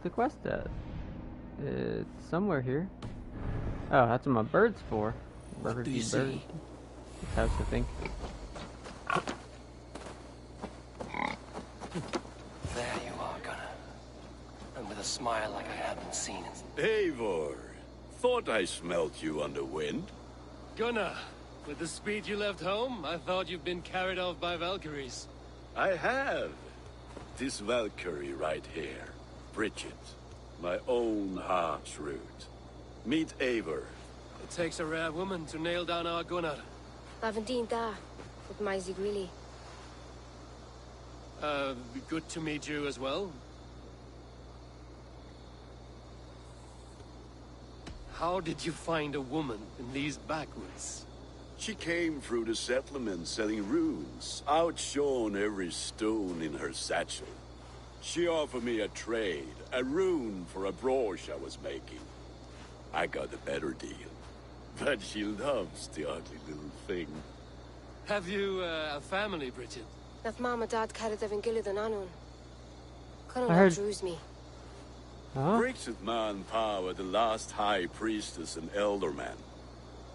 the quest at? It's somewhere here. Oh, that's what my bird's for. What do you see? House, I think. There you are, Gunnar. And with a smile like I haven't seen it. Eivor, thought I smelt you on the wind. Gunnar, with the speed you left home, I thought you'd been carried off by Valkyries. I have. This Valkyrie right here, Bridget, my own heart's root. Meet Eivor. It takes a rare woman to nail down our Gunnar. Bavendine da, with Maisy Greeley. Good to meet you as well. How did you find a woman in these backwoods? She came through the settlement selling runes, outshone every stone in her satchel. She offered me a trade, a rune for a brooch I was making. I got a better deal, but she loves the ugly little thing. Have you a family, Bridget? Nath Mom and Dad carried Evan Gillard and Anun. I Couldn't heard- drews me. Huh? Bridget Man Power, the last high priestess and elderman.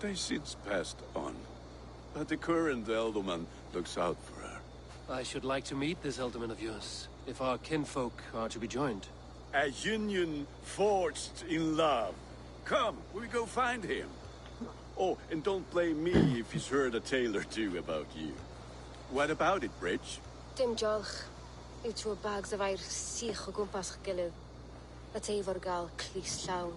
They since passed on, but the current elderman looks out for her. I should like to meet this elderman of yours, if our kinfolk are to be joined. A union forged in love. Come, we go find him. Oh, and don't blame me if he's heard a tale or two about you. What about it, Bridge? Dim Jolch. You two bags of air sich o gwmpas Gillard. That's Eivor gal clis llawn.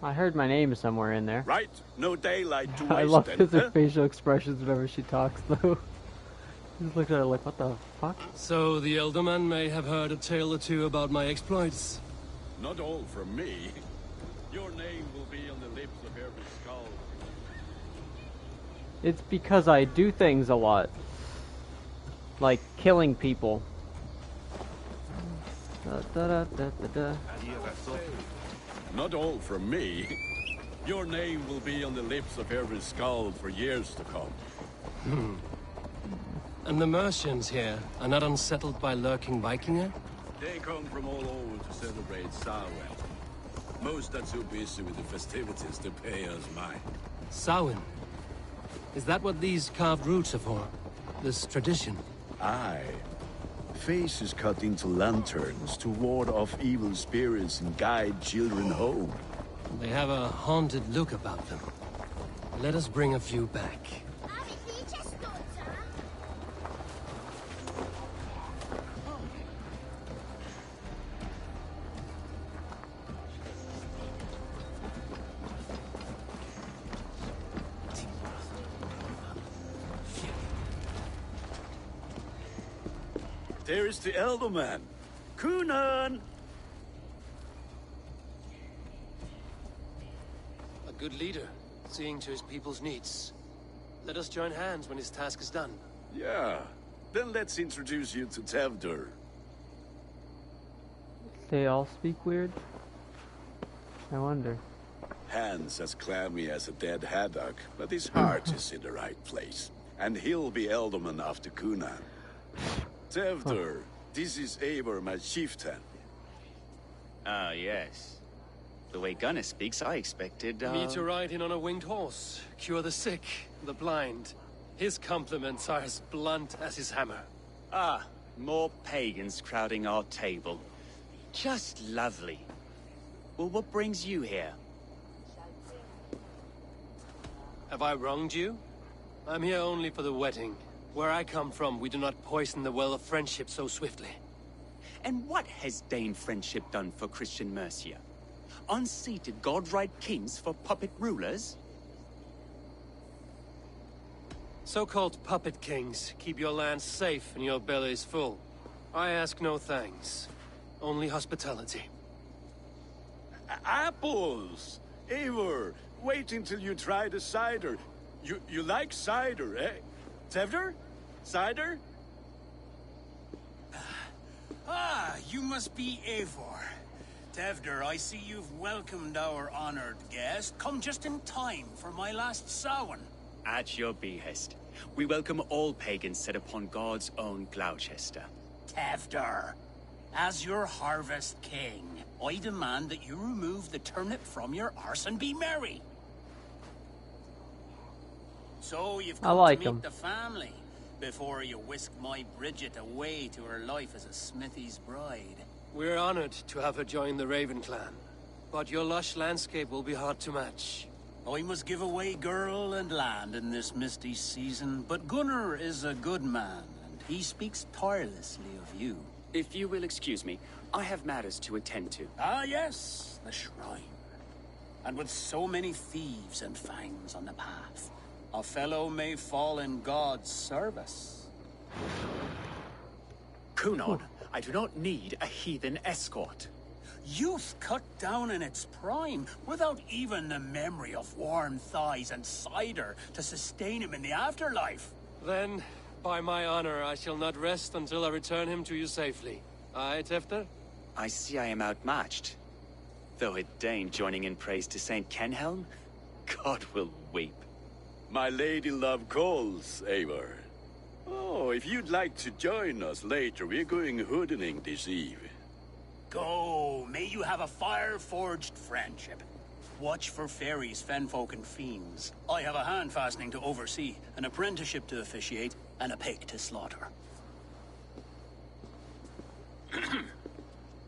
I heard my name somewhere in there. Right, no daylight to waste. I love then, his huh? facial expressions whenever she talks, though. He just looks at her like, what the fuck? So the elderman may have heard a tale or two about my exploits. Not all from me. Your name will be on the lips of every skull. It's because I do things a lot. Like killing people. Da-da-da-da-da-da. Not all from me. Your name will be on the lips of every skull for years to come. And the Mercians here are not unsettled by lurking Vikinger? They come from all over to celebrate Samhain. Most are too busy with the festivities to pay us mind. Samhain? Is that what these carved roots are for? This tradition? Aye. Faces cut into lanterns to ward off evil spirits and guide children home. They have a haunted look about them. Let us bring a few back. There is the Elderman. Kunan! A good leader, seeing to his people's needs. Let us join hands when his task is done. Yeah. Then let's introduce you to Tevdur. They all speak weird? I wonder. Hands as clammy as a dead haddock, but his heart is in the right place. And he'll be Elderman after Kunan. Tevdur, this is Eivor, my chieftain. Ah, yes. The way Gunnar speaks, I expected, Me to ride in on a winged horse, cure the sick, the blind. His compliments are as blunt as his hammer. Ah, more pagans crowding our table. Just lovely. Well, what brings you here? Have I wronged you? I'm here only for the wedding. Where I come from, we do not poison the well of friendship so swiftly. And what has Dane friendship done for Christian Mercia? Unseated godright kings for puppet rulers? So-called puppet kings keep your lands safe and your bellies full. I ask no thanks, only hospitality. Apples! Eivor, wait until you try the cider. You like cider, eh? Tevdur? Cider? Ah, you must be Eivor. Tevdur, I see you've welcomed our honored guest. Come just in time for my last Samhain. At your behest. We welcome all pagans set upon God's own Gloucester. Tevdur. As your Harvest King, I demand that you remove the turnip from your arse and be merry. So you've I come like to meet 'em. the family before you whisk my Bridget away to her life as a smithy's bride. We're honored to have her join the Raven clan, but your lush landscape will be hard to match. I must give away girl and land in this misty season, but Gunnar is a good man, and he speaks tirelessly of you. If you will excuse me, I have matters to attend to. Ah, yes, the shrine. And with so many thieves and fangs on the path, a fellow may fall in God's service. Kunon, I do not need a heathen escort. Youth cut down in its prime, without even the memory of warm thighs and cider to sustain him in the afterlife. Then, by my honor, I shall not rest until I return him to you safely. Aye, Tefter? I see I am outmatched. Though a Dane joining in praise to Saint Kenhelm, God will weep. My lady love calls, Eivor. Oh, if you'd like to join us later, we're going hoodening this eve. Go, may you have a fire-forged friendship. Watch for fairies, fenfolk, and fiends. I have a hand fastening to oversee, an apprenticeship to officiate, and a pig to slaughter.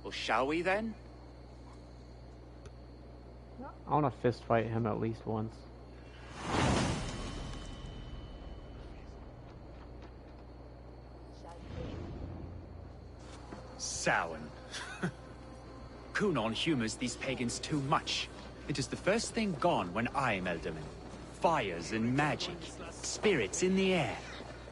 Well, shall we then? I want to fist fight him at least once. Samhain. Kunon humors these pagans too much. It is the first thing gone when I am Elderman. Fires and magic, spirits in the air.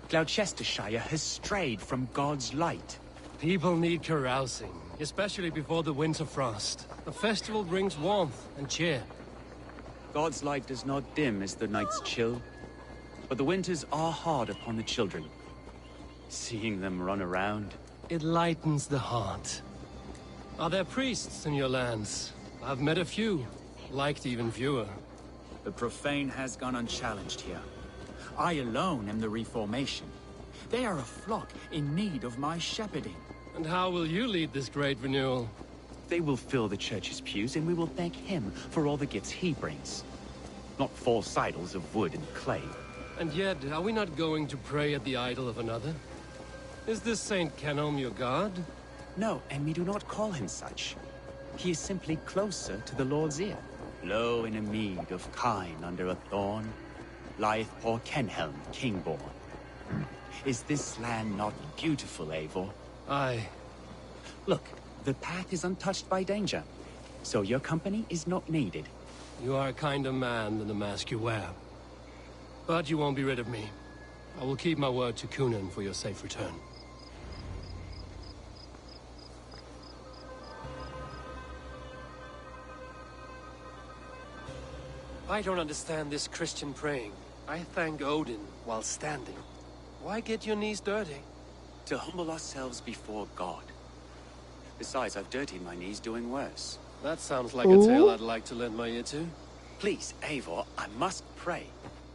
Gloucestershire has strayed from God's light. People need carousing, especially before the winter frost. The festival brings warmth and cheer. God's light does not dim as the nights chill, but the winters are hard upon the children. Seeing them run around, It lightens the heart. Are there priests in your lands? I've met a few, liked even fewer. the profane has gone unchallenged here. I alone am the reformation. They are a flock in need of my shepherding. And how will you lead this great renewal? They will fill the church's pews, and we will thank him for all the gifts he brings. Not false idols of wood and clay. And yet, are we not going to pray at the idol of another? Is this Saint Kenelm your god? No, and we do not call him such. He is simply closer to the Lord's ear. Low in a mead of kine under a thorn, lieth poor Kenhelm, king-born. Is this land not beautiful, Eivor? Aye. Look, the path is untouched by danger, so your company is not needed. You are a kinder man than the mask you wear. But you won't be rid of me. I will keep my word to Kunan for your safe return. I don't understand this Christian praying. I thank Odin while standing. Why get your knees dirty? To humble ourselves before God. Besides, I've dirtied my knees doing worse. That sounds like a tale I'd like to lend my ear to. Please, Eivor, I must pray.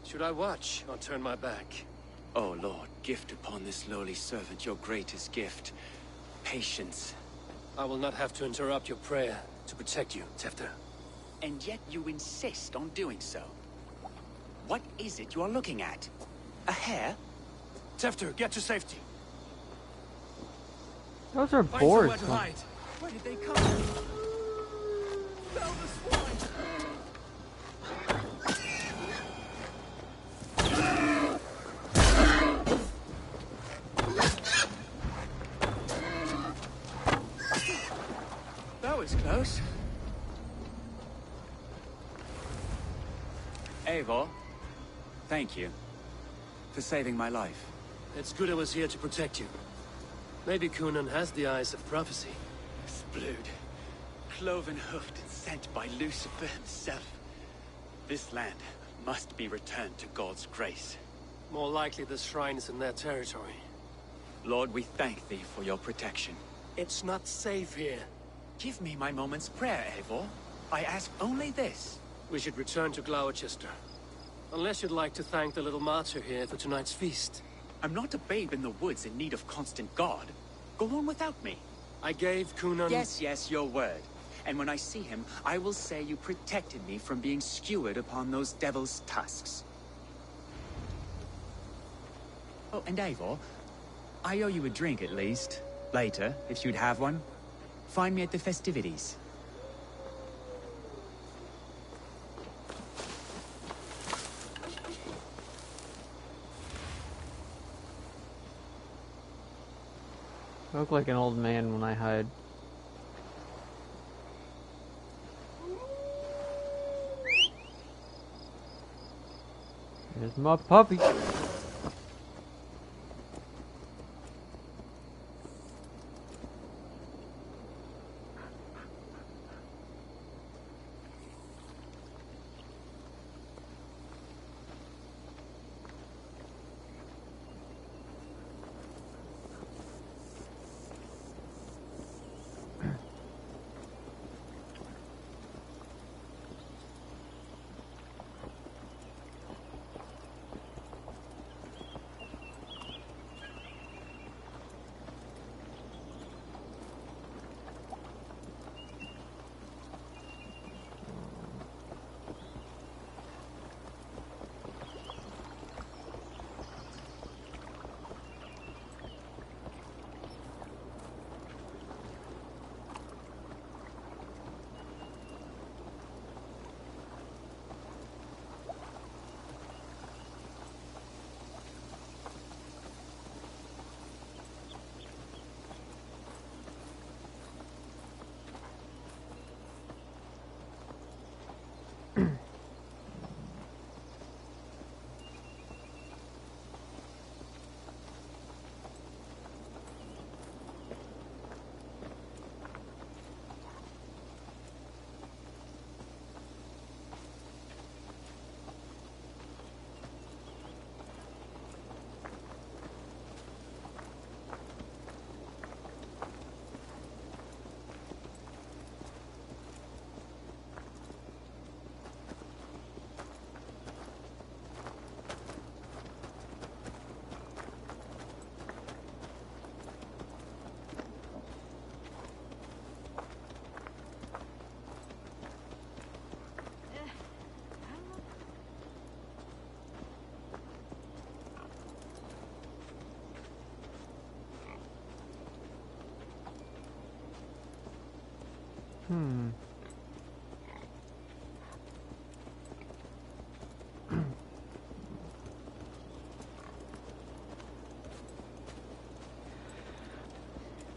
Should I watch or turn my back? Oh Lord, gift upon this lowly servant your greatest gift. Patience. I will not have to interrupt your prayer to protect you, Tefter. And yet you insist on doing so. What is it you are looking at? A hare? Tefter, get to safety. Those are Find boars. somewhere to hide. Where did they come from? That was close. Eivor, thank you for saving my life. It's good I was here to protect you. Maybe Kunan has the eyes of prophecy. Splood, cloven-hoofed and sent by Lucifer himself. This land must be returned to God's grace. More likely the shrine is in their territory. Lord, we thank thee for your protection. It's not safe here. Give me my moment's prayer, Eivor. I ask only this. We should return to Gloucester. Unless you'd like to thank the little martyr here for tonight's feast. I'm not a babe in the woods in need of constant guard. Go on without me. I gave Kunan... Yes, your word. And when I see him, I will say you protected me from being skewered upon those devil's tusks. Oh, and Eivor, I owe you a drink at least. Later, if you'd have one. Find me at the festivities. I look like an old man when I hide. There's my puppy.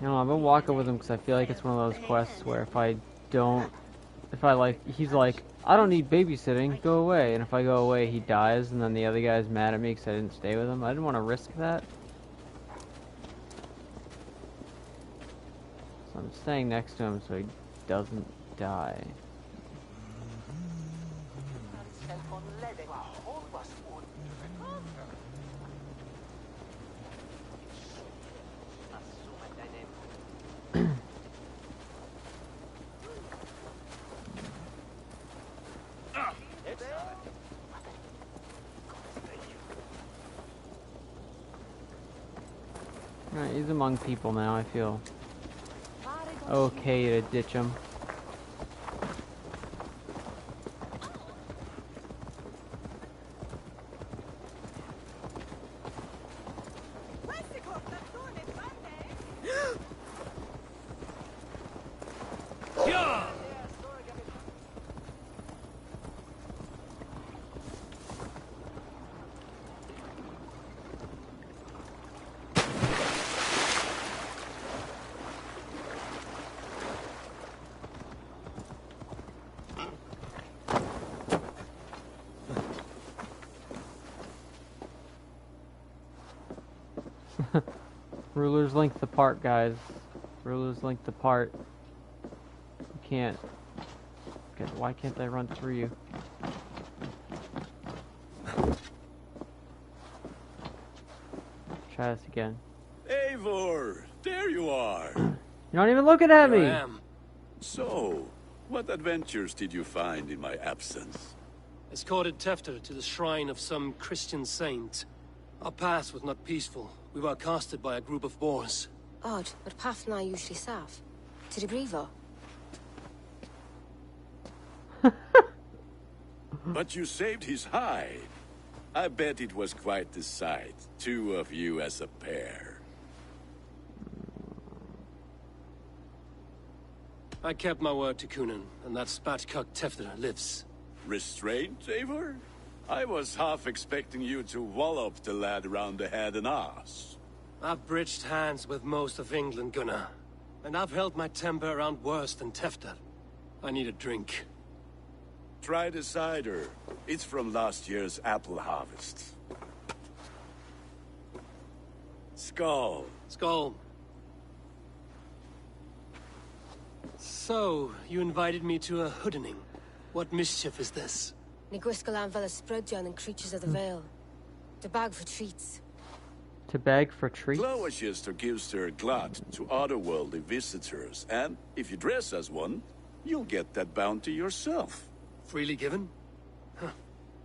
You know, I've been walking with him because I feel like it's one of those quests where if I he's like, I don't need babysitting, go away. And if I go away, he dies, and then the other guy's mad at me because I didn't stay with him. I didn't want to risk that. So I'm staying next to him so he doesn't die. Alright, he's among people now, I feel okay to ditch him. Rulers length apart, guys. Rulers length apart. You can't. Okay, why can't I run through you? Try this again. Eivor, there you are. You're not even looking at me. Here I am. So, what adventures did you find in my absence? Escorted Tefter to the shrine of some Christian saint. Our path was not peaceful. We were accosted by a group of boars. Odd, but path na usually saff. Did he brifo? But you saved his hide. I bet it was quite the sight. Two of you as a pair. I kept my word to Coonan, and that spatchcock Tefter lives. Restraint, Eivor? I was half expecting you to wallop the lad around the head and ass. I've bridged hands with most of England, Gunnar. And I've held my temper around worse than Tefter. I need a drink. Try the cider. It's from last year's apple harvest. Skull. Skull. So, you invited me to a hoodening. What mischief is this? Ni gwisgal an fel ysbrydion and creatures of the Vale. The bag for treats. To beg for treats? Glowachester gives their glut to otherworldly visitors, and if you dress as one, you'll get that bounty yourself. Freely given? Huh.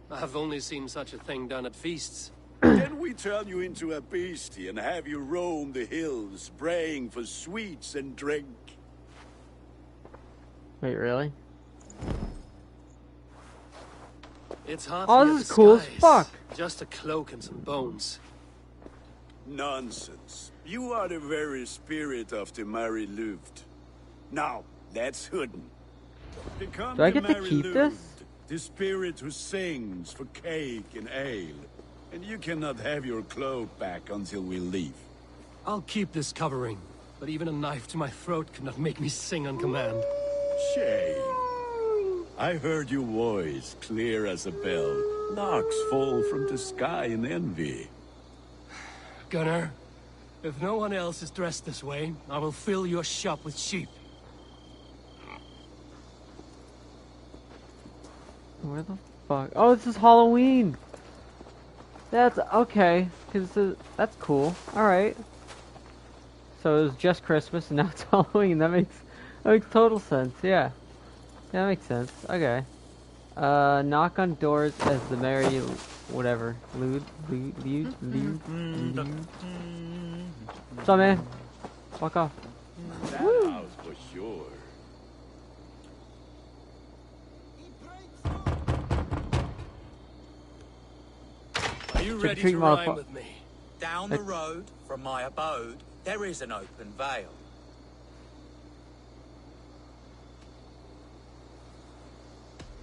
I've only seen such a thing done at feasts. Then we turn you into a beastie and have you roam the hills, braying for sweets and drink. Wait, really? It's half Oh, your this is cool as disguise. fuck. Just a cloak and some bones. Nonsense. You are the very spirit of the Mary Louved. Now, that's Hooden. Become Do I the get to Mary keep Louved, this? the spirit who sings for cake and ale. And you cannot have your cloak back until we leave. I'll keep this covering, but even a knife to my throat cannot make me sing on command. Shame. I heard your voice clear as a bell. Knocks fall from the sky in envy. Gunnar, if no one else is dressed this way, I will fill your shop with sheep. Where the fuck? Oh, this is Halloween! That's okay, because that's cool. Alright. So it was just Christmas and now it's Halloween. That makes total sense, yeah. Yeah, that makes sense. Okay. Knock on doors as the merry whatever. Lude. What's up, man? Fuck off. That house for sure. Are you ready treat to motherfucker. rhyme with me? Down the road from my abode, there is an open vale.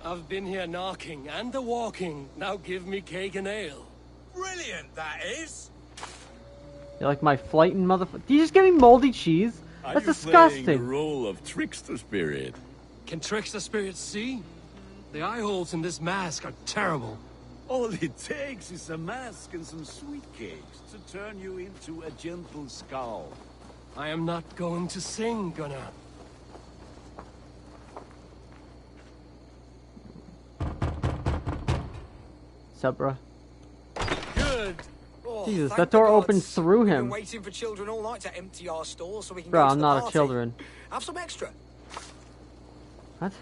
I've been here knocking and the walking. Now give me cake and ale. Brilliant, that is! You're like my flighting motherfucker. Do you just give me moldy cheese? Are That's you playing the disgusting. role of trickster spirit? Can trickster spirits see? The eye holes in this mask are terrible. All it takes is a mask and some sweet cakes to turn you into a gentle skull. I am not going to sing, Gunnar. Subra. Good. Oh, Jesus, thank that door the opened gods. through We've him. been waiting for children all night to empty our store so we can Bro, go to I'm the not a party. children. Have some extra. What?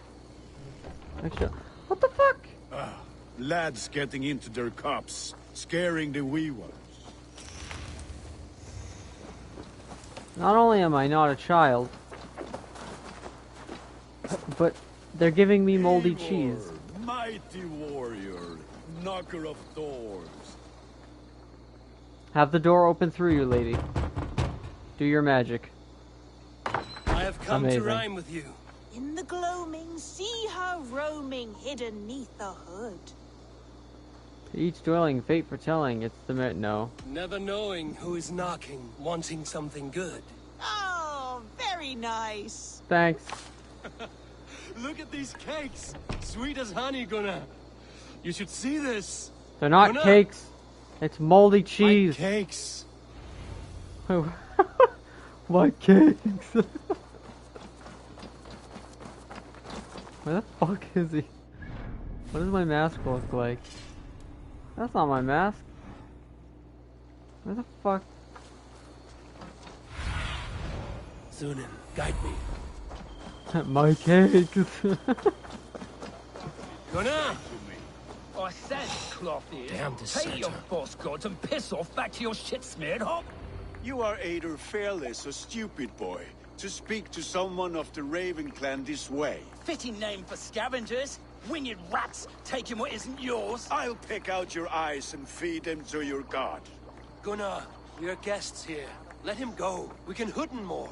Extra. What the fuck? Lads getting into their cups, scaring the wee ones. Not only am I not a child, but they're giving me moldy Eivor, cheese. Mighty warrior, knocker of doors. Have the door open through you, lady. Do your magic. I have come Amazing. to rhyme with you. In the gloaming, see her roaming, hidden neath the hood. To each dwelling, fate foretelling. It's the no. Never knowing who is knocking, wanting something good. Oh, very nice. Thanks. Look at these cakes. Sweet as honey, Gunnar. You should see this. They're not Gunnar, cakes. It's moldy my cheese. cakes. What cakes? Where the fuck is he? What does my mask look like? That's not my mask. Where the fuck? Zunin, guide me. My cakes. Gunnar! I said, cloth ears. Damn this Pay your Santa. boss gods and piss off back to your shit-smeared hop. You are either fearless or stupid, boy, to speak to someone of the Raven clan this way. Fitting name for scavengers. Winged rats taking what isn't yours. I'll pick out your eyes and feed them to your god. Gunnar, your guest's here. Let him go. We can hoot him more.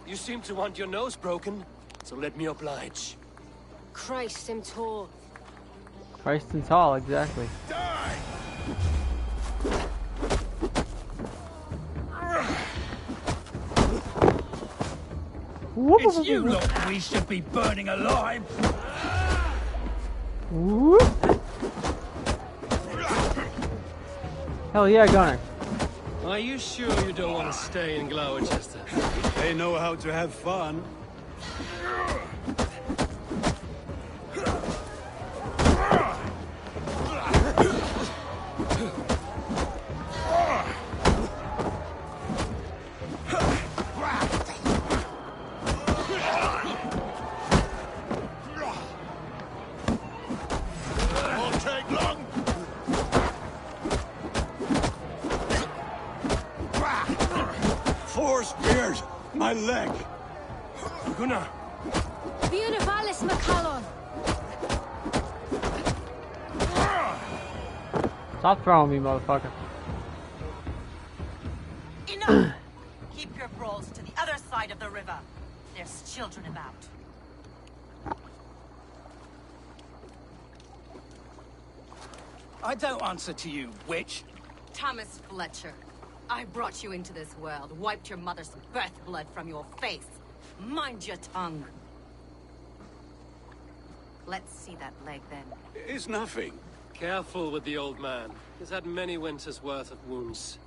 You seem to want your nose broken, so let me oblige. Christ, him tall. Christ and tall, exactly. Die! It's you lot we should be burning alive. Whoop. Hell yeah, Gunnar. Are you sure you don't want to stay in Gloucester? They know how to have fun. My leg! Gunnar! Buenavallis McCallon! Stop throwing me, motherfucker. Enough! Keep your brawls to the other side of the river. There's children about. I don't answer to you, witch. Thomas Fletcher. I brought you into this world, wiped your mother's birth blood from your face. Mind your tongue. Let's see that leg, then. It's nothing. Careful with the old man. He's had many winters' worth of wounds.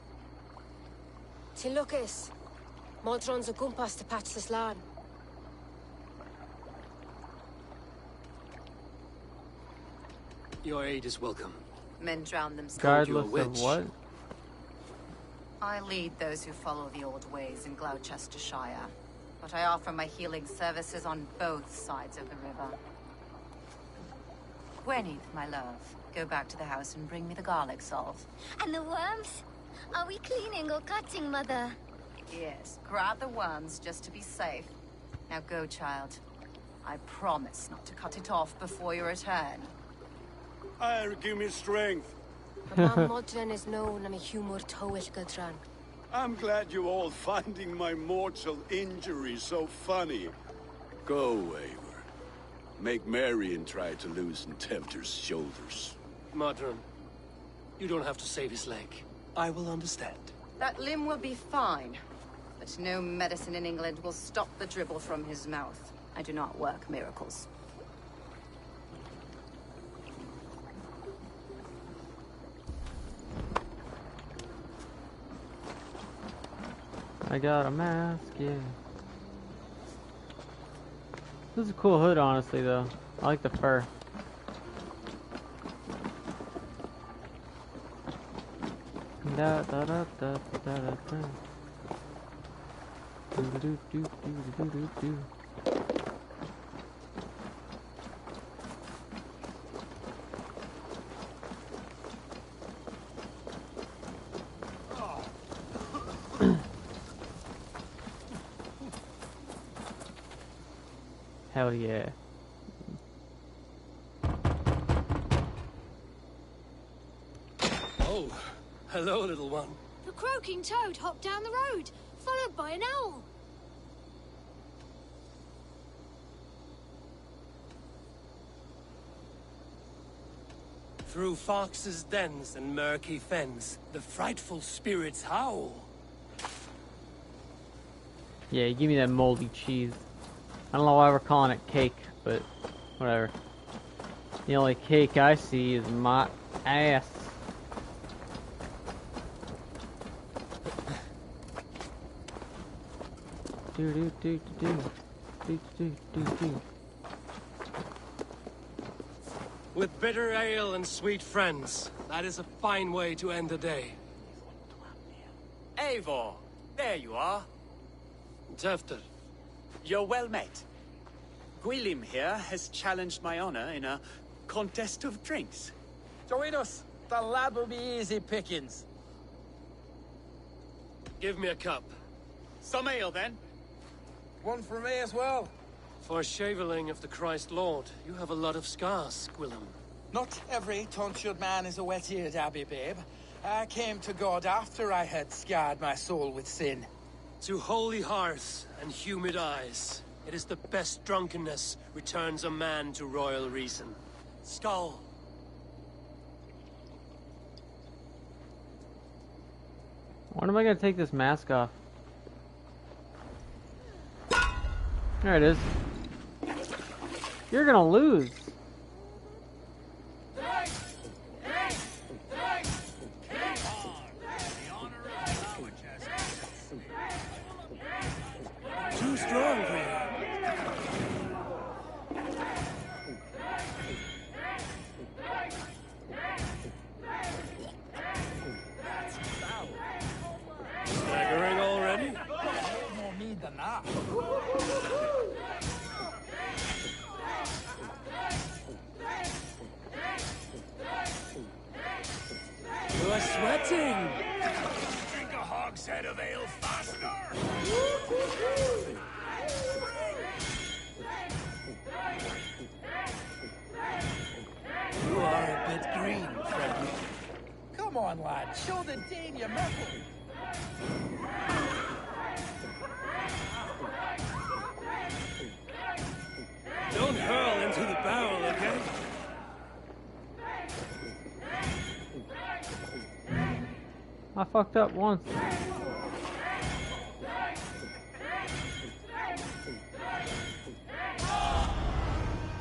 Till Lucas. Modron's a gumpas to patch this land. Your aid is welcome. Men drown themselves. Regardless of what? I lead those who follow the old ways in Gloucestershire, but I offer my healing services on both sides of the river. Gwyneth, my love, go back to the house and bring me the garlic salt. And the worms? Are we cleaning or cutting, Mother? Yes, grab the worms just to be safe. Now go, child. I promise not to cut it off before your return. Give me strength. Mam Modron is known am a humor towill Gudran. I'm glad you all finding my mortal injury so funny. Go, Eivor. Make Marion try to loosen Tempter's shoulders. Modron, you don't have to save his leg. I will understand. That limb will be fine, but no medicine in England will stop the dribble from his mouth. I do not work miracles. I got a mask, yeah. This is a cool hood, honestly, though. I like the fur. Da da da da da da da. Do do do do do do do. Hell yeah. Oh, hello, little one. The croaking toad hopped down the road, followed by an owl. Through foxes' dens and murky fens, the frightful spirits howl. Yeah, give me that moldy cheese. I don't know why we're calling it cake, but whatever. The only cake I see is my ass. Do do do do do do do do. With bitter ale and sweet friends, that is a fine way to end the day. Eivor, there you are. Tefter. You're well met. Gwilym here has challenged my honor in a contest of drinks. Join us. The lad will be easy pickings. Give me a cup. Some ale, then. One for me as well. For shaveling of the Christ Lord, you have a lot of scars, Gwillem. Not every tonsured man is a wet-eared abbey, babe. I came to God after I had scarred my soul with sin. To holy hearths and humid eyes, it is the best drunkenness returns a man to royal reason. Skull. When am I gonna take this mask off? There it is. You're gonna lose. Too strong for you. Staggering already? More mead than that. You are sweating. Drink a hogshead of ale faster! You are a bit green, friend. Come on, lad. Show the Dane your mettle. Don't hurl into the barrel, okay? I fucked up once.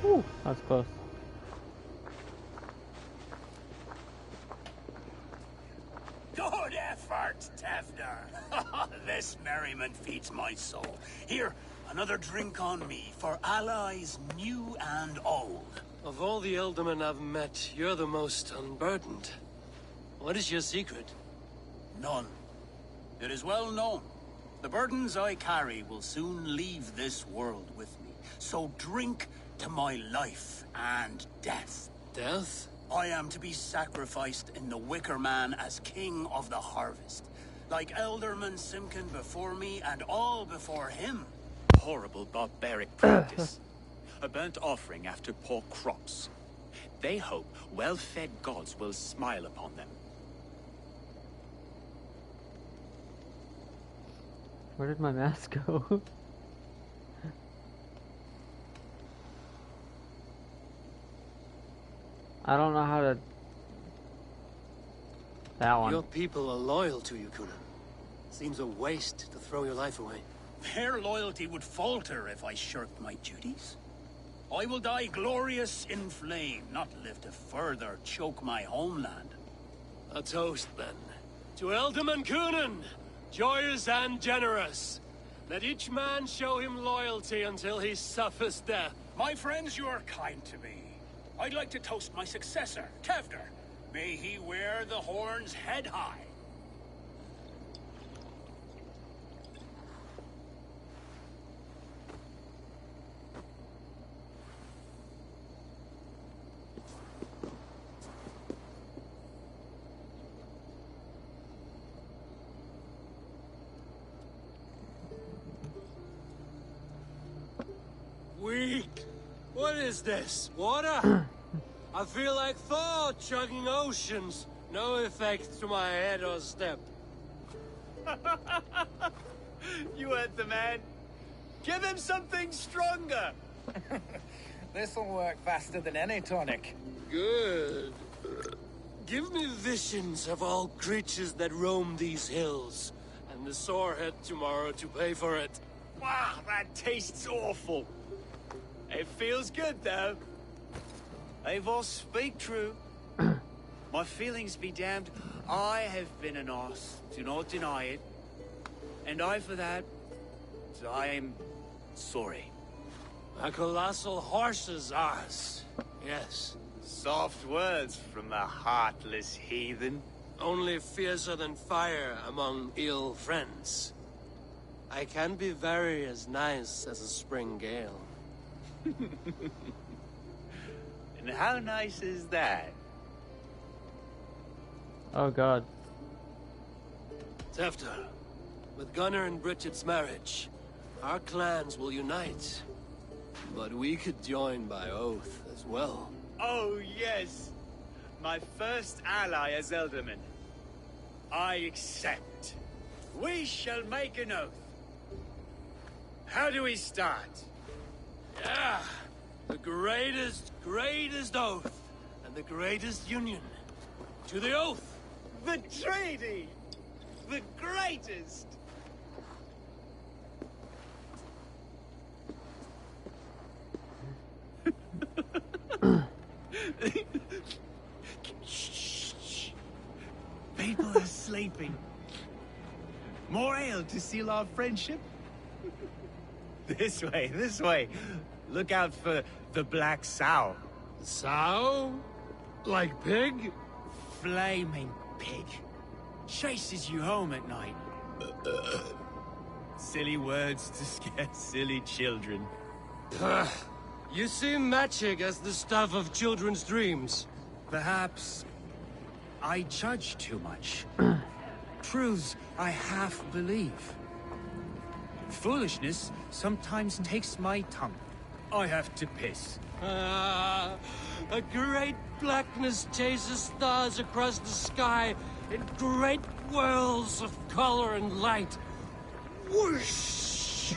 Whew, that's close. Good effort, Tevder. This merriment feeds my soul. Here, another drink on me for allies new and old. Of all the Eldermen I've met, you're the most unburdened. What is your secret? None. It is well known. The burdens I carry will soon leave this world with me. So drink to my life and death. Death? I am to be sacrificed in the Wicker Man as king of the harvest. Like Elderman Simkin before me and all before him. Horrible barbaric practice. A burnt offering after poor crops. They hope well-fed gods will smile upon them. Where did my mask go? I don't know how to... That one. Your people are loyal to you, Kunan. Seems a waste to throw your life away. Their loyalty would falter if I shirked my duties. I will die glorious in flame, not live to further choke my homeland. A toast, then. To Elderman Kunan, joyous and generous. Let each man show him loyalty until he suffers death. My friends, you are kind to me. I'd like to toast my successor, Tevder. May he wear the horns head high. Weak. What is this? Water? I feel like Thor chugging oceans. No effect to my head or step. You heard the man. Give him something stronger. This'll work faster than any tonic. Good. Give me visions of all creatures that roam these hills, and the sorehead tomorrow to pay for it. Wow, that tastes awful. It feels good, though. Eivor, speak true. My feelings be damned. I have been an arse. Do not deny it. And I, for that, I am sorry. A colossal horse's arse. Yes. Soft words from the heartless heathen. Only fiercer than fire among ill friends. I can be very as nice as a spring gale. And how nice is that? Oh god. Tefta, With Gunnar and Bridget's marriage, our clans will unite. But we could join by oath as well. Oh, yes. My first ally as Elderman. I accept. We shall make an oath. How do we start? Yeah! The greatest oath, and the greatest union. To the oath! The treaty! The greatest! Shh. People are sleeping. More ale to seal our friendship? This way. Look out for the black sow. Sow? Like pig? Flaming pig. Chases you home at night. Silly words to scare silly children. You see magic as the stuff of children's dreams. Perhaps I judge too much. Truths I half believe. Foolishness sometimes takes my tongue. I have to piss. A great blackness chases stars across the sky in great whirls of color and light. Whoosh!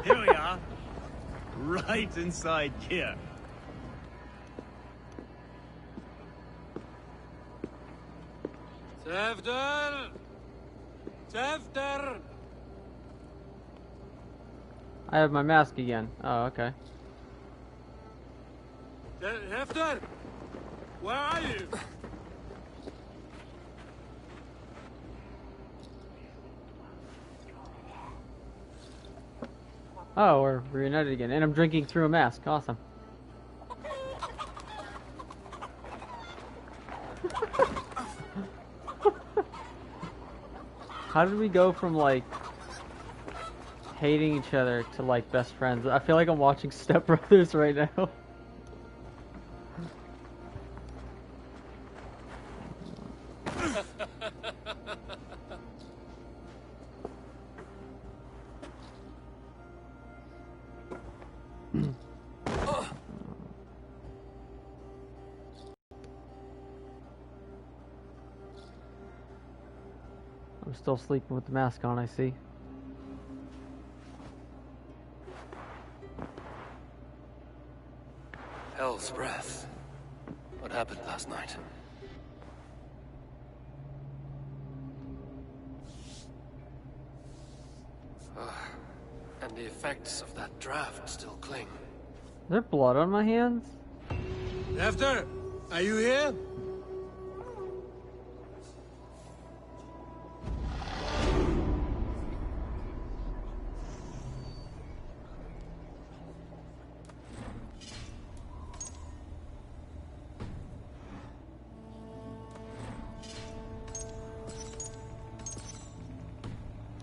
Here we are. Right inside here. Tefter! Tefter! I have my mask again. Oh, okay. Hefter! Where are you? Oh, we're reunited again. And I'm drinking through a mask. Awesome. How did we go from, like, hating each other to, like, best friends? I feel like I'm watching Step Brothers right now. I'm still sleeping with the mask on, I see. Hell's breath. What happened last night? And the effects of that draft still cling. Is there blood on my hands? Hefter, are you here?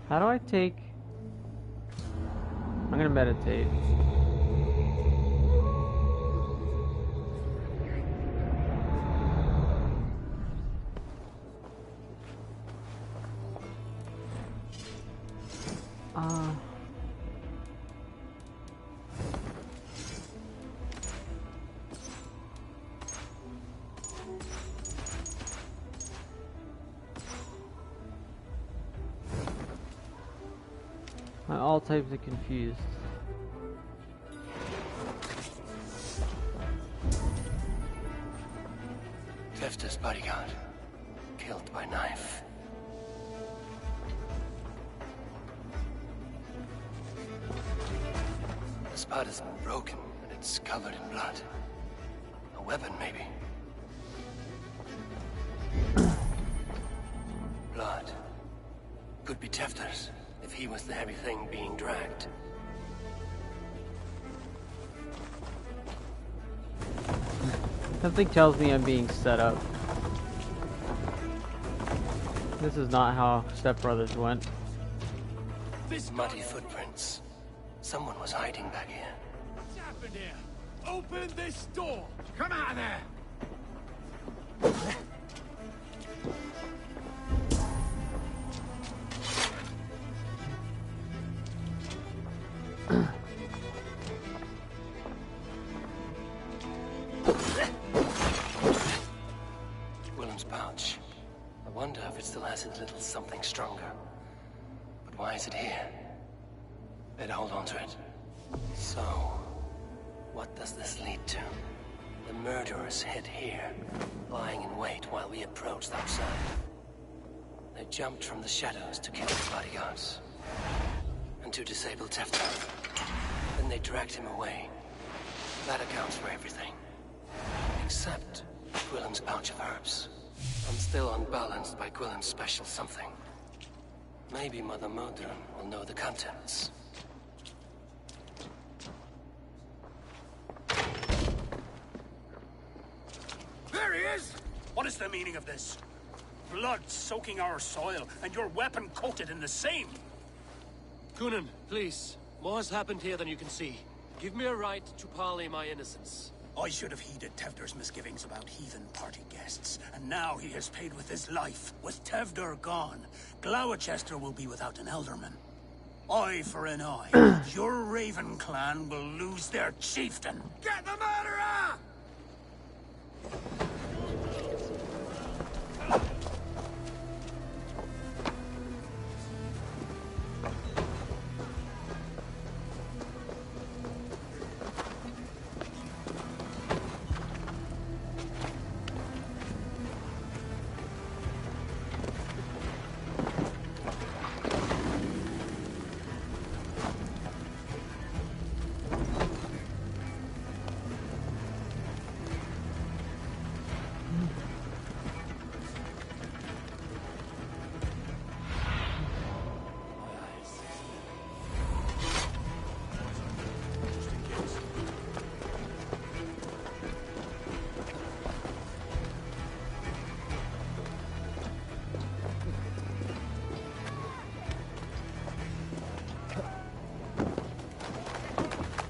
How do I take... I'm gonna meditate. I'm all types of confused. Tefta's bodyguard. Killed by knife. The spot has been broken and it's covered in blood. A weapon, maybe. Blood. Could be Tefta's, if he was the heavy thing being dragged. Something tells me I'm being set up. This is not how Step Brothers went. This muddy footprints. Someone was hiding back here. What's happened here? Open this door! Come out of there! Willem's pouch. I wonder if it still has its little something stronger. But why is it here? Better hold on to it. So, what does this lead to? The murderers hid here, lying in wait while we approached outside. They jumped from the shadows to kill the bodyguards. And to disable Tefta. Then they dragged him away. That accounts for everything. Except Gwillem's pouch of herbs. I'm still unbalanced by Gwillem's special something. Maybe Mother Modron will know the contents. There he is! What is the meaning of this? Blood soaking our soil, and your weapon coated in the same! Coonan, please. More has happened here than you can see. Give me a right to parley my innocence. I should have heeded Tevder's misgivings about heathen party guests, and now he has paid with his life. With Tevder gone, Gloucester will be without an elderman. Eye for an eye. Your Raven clan will lose their chieftain. Get the murderer!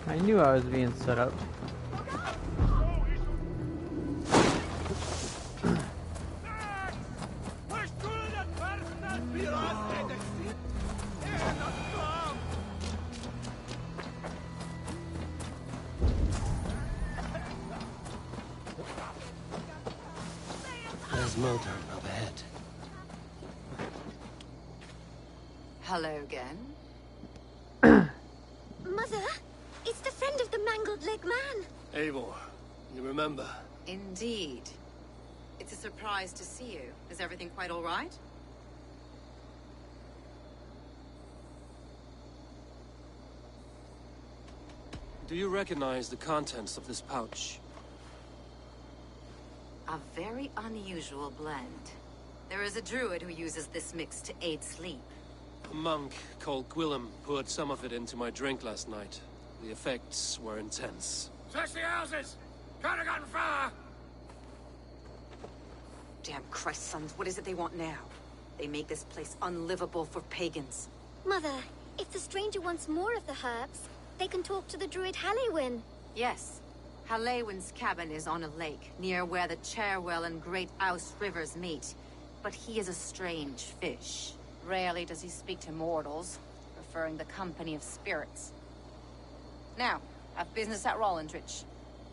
I knew I was being set up. There's Modron up ahead. Hello again. Mother, it's the friend of the mangled leg man. Eivor, you remember? Indeed. It's a surprise to see you. Is everything quite all right? Do you recognize the contents of this pouch? A very unusual blend. There is a druid who uses this mix to aid sleep. A monk called Gwillem poured some of it into my drink last night. The effects were intense. Search the houses! Can't have gotten far! Damn Christ, sons, what is it they want now? They make this place unlivable for pagans. Mother, if the stranger wants more of the herbs, they can talk to the druid Halewyn. Yes. Halewyn's cabin is on a lake, near where the Cherwell and Great Ouse rivers meet. But he is a strange fish. Rarely does he speak to mortals, preferring the company of spirits. Now, have business at Rollendrich.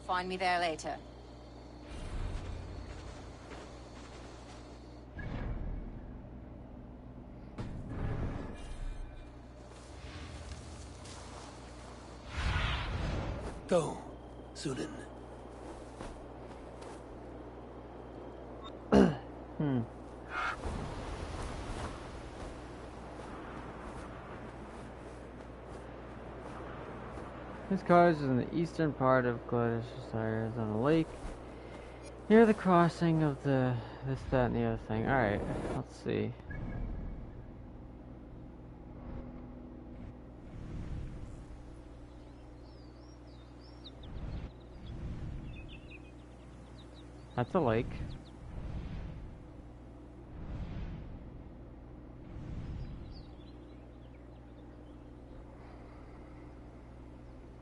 Find me there later. Go, Sunan. This cottage is in the eastern part of Gloucestershire, is on a lake near the crossing of the this, that, and the other thing. Alright, let's see. That's a lake.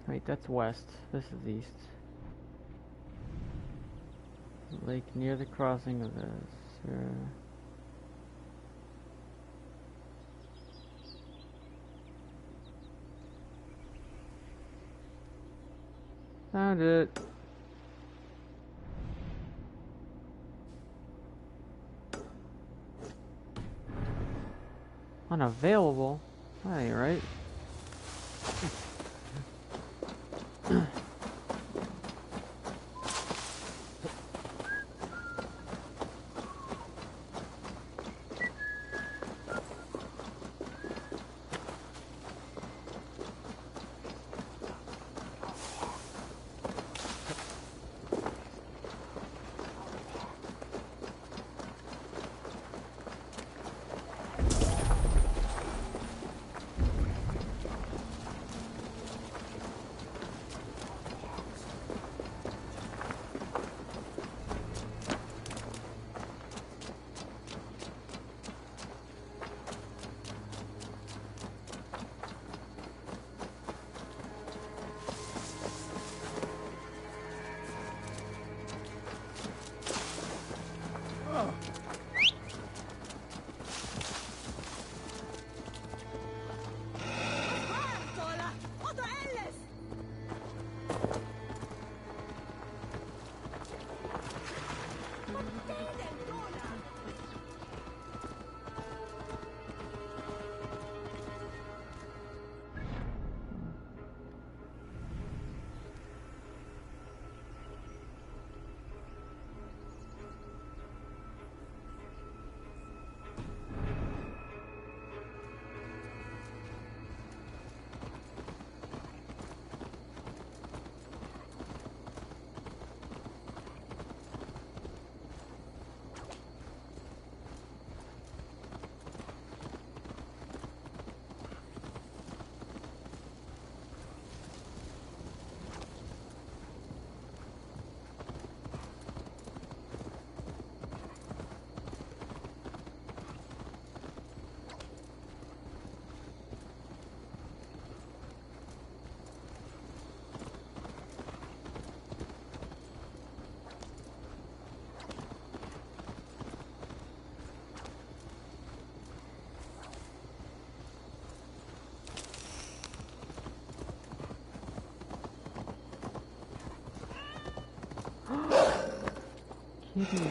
Wait, that's west. This is east. Lake near the crossing of the... Found it. Unavailable? That ain't right. Kitty.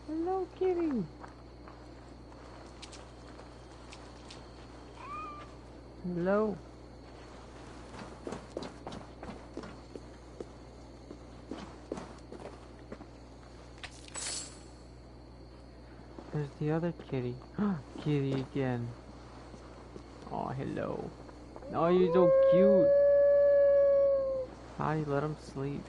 Hello, kitty. Hello. There's the other kitty. Kitty again. Oh, hello. Oh, you're so cute. Hi, let him sleep.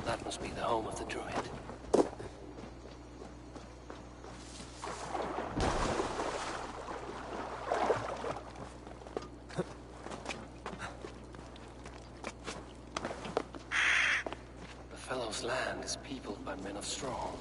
That must be the home of the druid. The fellow's land is peopled by men of strong.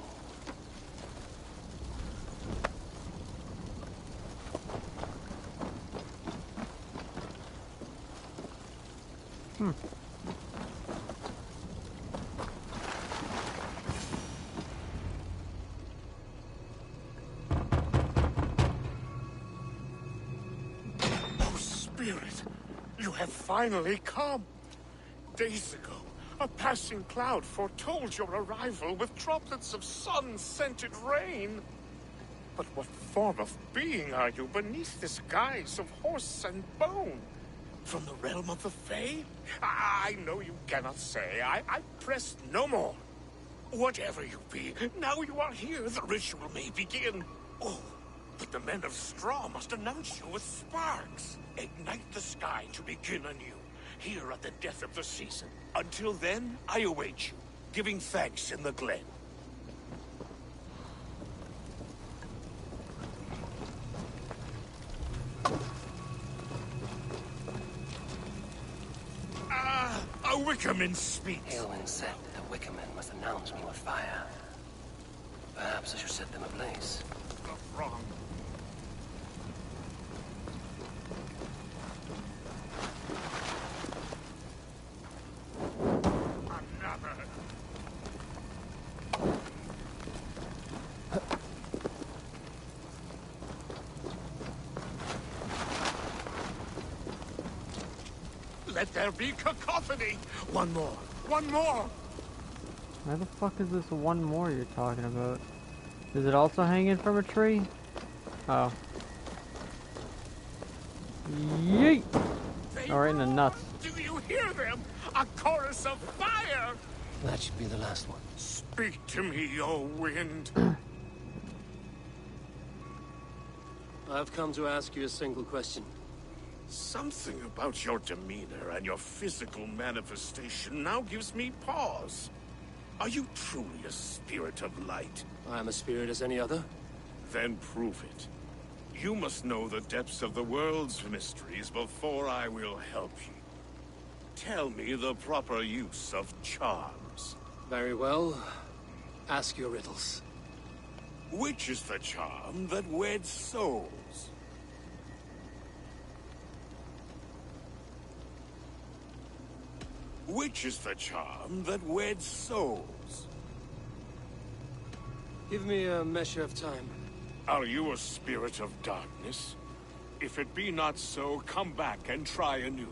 Spirit, you have finally come. Days ago, a passing cloud foretold your arrival with droplets of sun-scented rain. But what form of being are you beneath this guise of horse and bone? From the realm of the Fae? I know you cannot say. I press no more. Whatever you be, now you are here, the ritual may begin. Oh, But the men of straw must announce you with sparks. Ignite the sky to begin anew, here at the death of the season. Until then, I await you, giving thanks in the glen. A Wickerman speaks. Aelwyn said the Wickerman must announce me with fire. Perhaps I should set them ablaze. Wrong. Another. Let there be cacophony. One more. One more. Why the fuck is this one more you're talking about? Is it also hanging from a tree? Oh. Yeet! Oh, right in the nuts. Do you hear them? A chorus of fire! That should be the last one. Speak to me, O wind. I've come to ask you a single question. Something about your demeanor and your physical manifestation now gives me pause. Are you truly a spirit of light? I am a spirit as any other. Then prove it. You must know the depths of the world's mysteries before I will help you. Tell me the proper use of charms. Very well. Ask your riddles. Which is the charm that weds souls? Which is the charm that weds souls? Give me a measure of time. Are you a spirit of darkness? If it be not so, come back and try anew.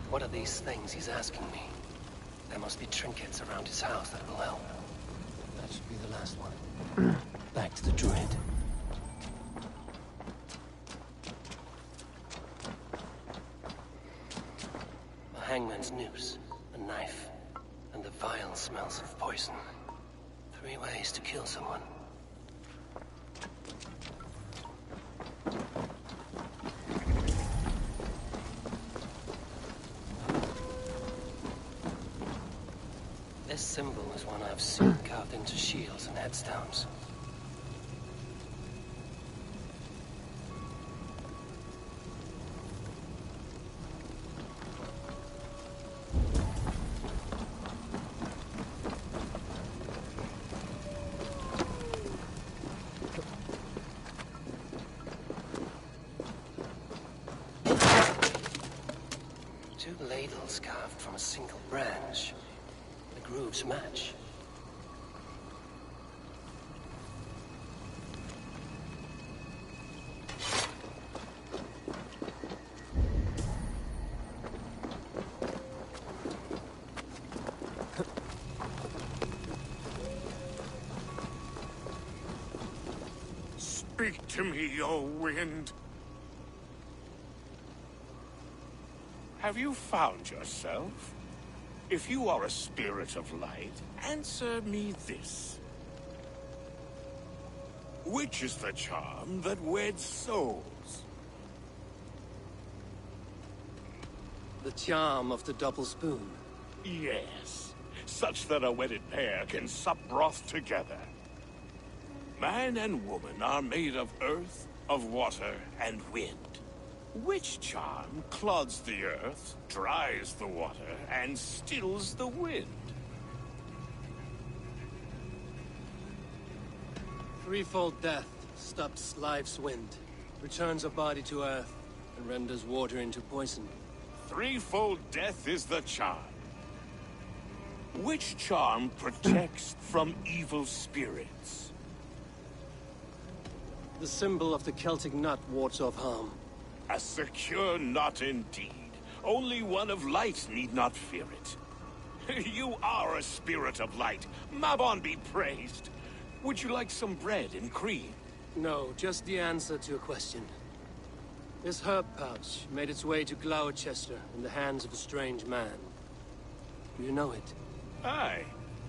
What are these things he's asking me? There must be trinkets around his house that will help. That should be the last one. Back to the druid. A hangman's noose, a knife, and the vile smells of poison. 3 ways to kill someone. This symbol is one I've seen carved into shields and headstones. Two ladles carved from a single branch. The grooves match. Speak to me, O wind. Have you found yourself? If you are a spirit of light, answer me this. Which is the charm that weds souls? The charm of the double spoon. Yes, such that a wedded pair can sup broth together. Man and woman are made of earth, of water, and wind. Which charm clods the earth, dries the water, and stills the wind? Threefold death stops life's wind, returns a body to earth, and renders water into poison. Threefold death is the charm. Which charm protects from evil spirits? The symbol of the Celtic nut wards off harm. A secure knot indeed. Only one of light need not fear it. You are a spirit of light. Mabon be praised. Would you like some bread and cream? No, just the answer to a question. This herb pouch made its way to Gloucester in the hands of a strange man. Do you know it? Aye.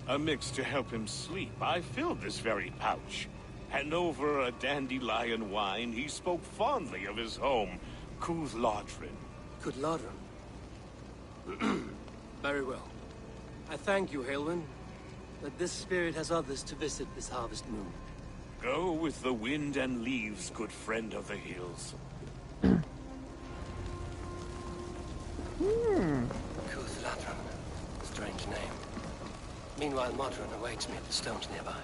A mix to help him sleep. I filled this very pouch. And over a dandelion wine, he spoke fondly of his home, Cooth-Lodrin. Cooth-Lodrin? Very well. I thank you, Haelwyn. But this spirit has others to visit this harvest moon. Go with the wind and leaves, good friend of the hills. Cooth-Lodrin. Strange name. Meanwhile, Modron awaits me at the stones nearby.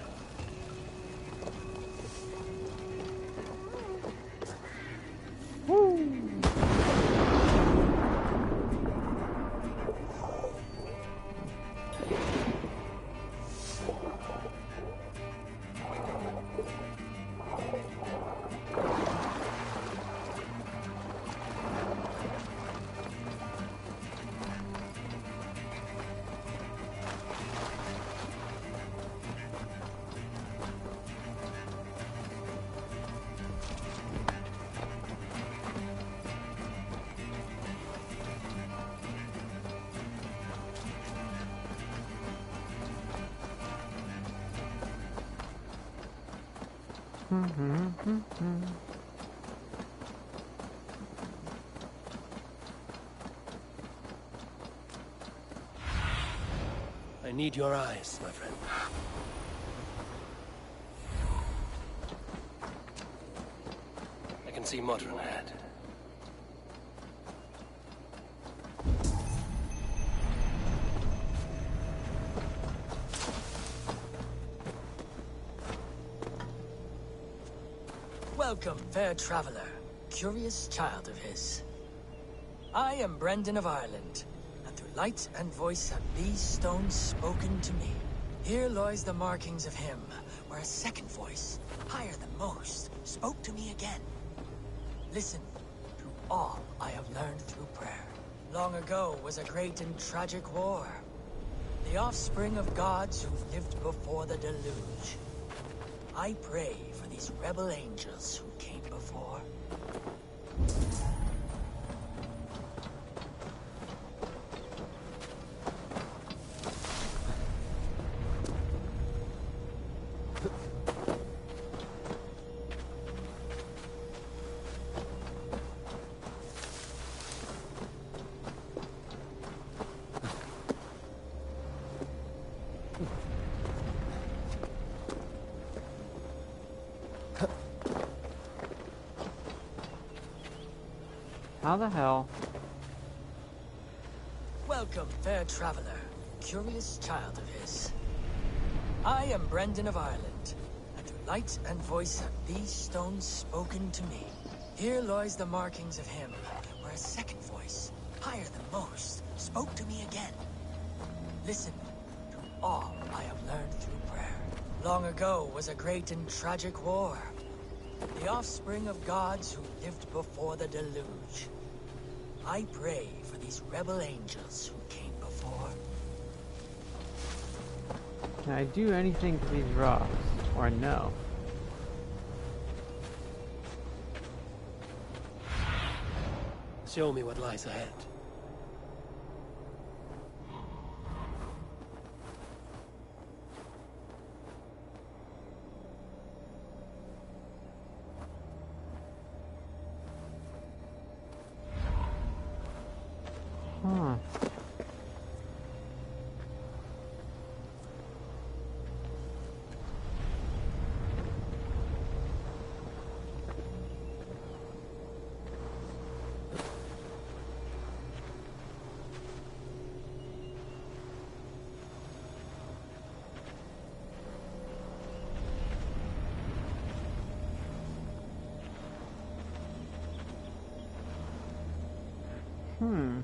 I need your eyes, my friend. I can see Modron ahead. Welcome, fair traveler, curious child of his. I am Brendan of Ireland, and through light and voice have these stones spoken to me. Here lies the markings of him, where a second voice, higher than most, spoke to me again. Listen to all I have learned through prayer. Long ago was a great and tragic war. The offspring of gods who lived before the deluge. I pray for these rebel angels who came before. How the hell? Welcome, fair traveler, curious child of his. I am Brendan of Ireland, and through light and voice have these stones spoken to me. Here lies the markings of him, where a second voice, higher than most, spoke to me again. Listen to all I have learned through prayer. Long ago was a great and tragic war. The offspring of gods who lived before the deluge. I pray for these rebel angels who came before. Can I do anything to these rocks? Or no? Show me what lies ahead. Huh. Hmm.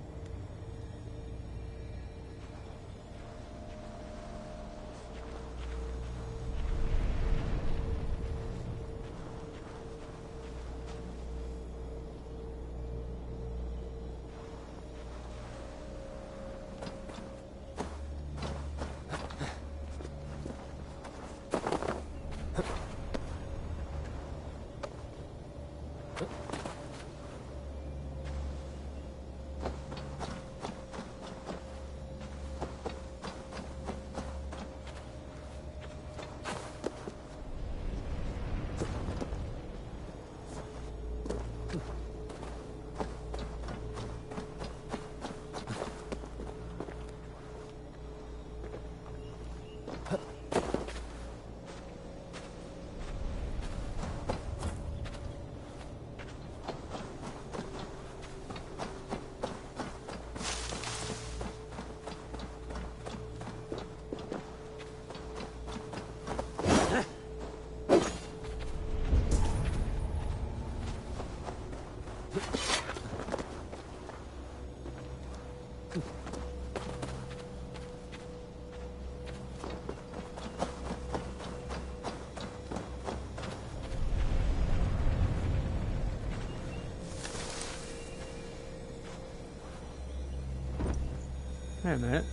Wait a minute.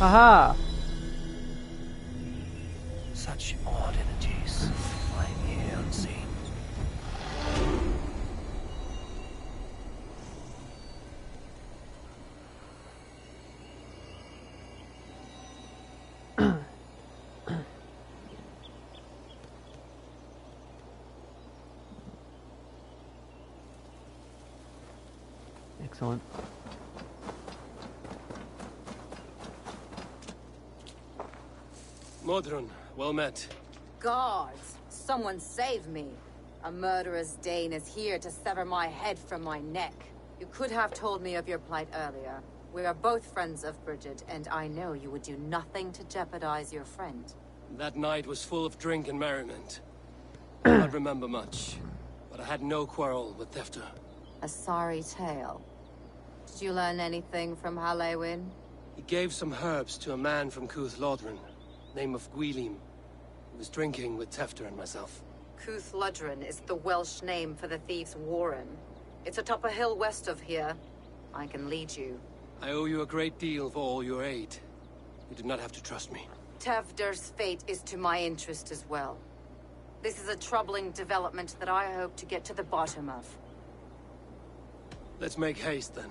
Aha! Such odd energies flying here unseen. Excellent. Modron, well met. Guards, someone save me. A murderous Dane is here to sever my head from my neck. You could have told me of your plight earlier. We are both friends of Bridget, and I know you would do nothing to jeopardize your friend. That night was full of drink and merriment. I don't remember much, but I had no quarrel with Thefter. A sorry tale. Did you learn anything from Halewin? He gave some herbs to a man from Cuth Lodren, name of Gwylim. He was drinking with Tefter and myself. Cuth Lodren is the Welsh name for the thieves' warren. It's atop a hill west of here. I can lead you. I owe you a great deal for all your aid. You did not have to trust me. Tefder's fate is to my interest as well. This is a troubling development that I hope to get to the bottom of. Let's make haste then.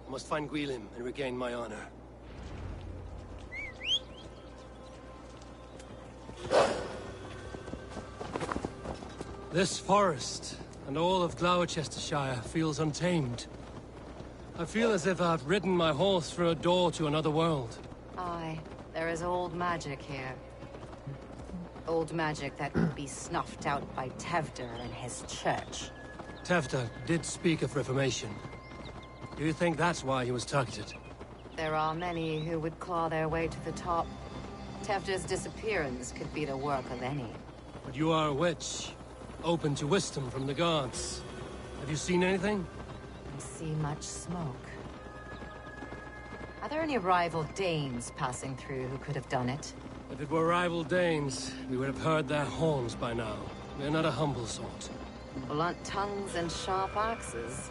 I must find Gwylim and regain my honor. This forest and all of Gloucestershire feels untamed. I feel as if I've ridden my horse through a door to another world. Aye, there is old magic here. Old magic that would be snuffed out by Tevder and his church. Tefter did speak of reformation. Do you think that's why he was targeted? There are many who would claw their way to the top. Tefder's disappearance could be the work of any. But you are a witch, open to wisdom from the gods. Have you seen anything? I see much smoke. Are there any rival Danes passing through who could have done it? If it were rival Danes, we would have heard their horns by now. We're not a humble sort. Blunt tongues and sharp axes.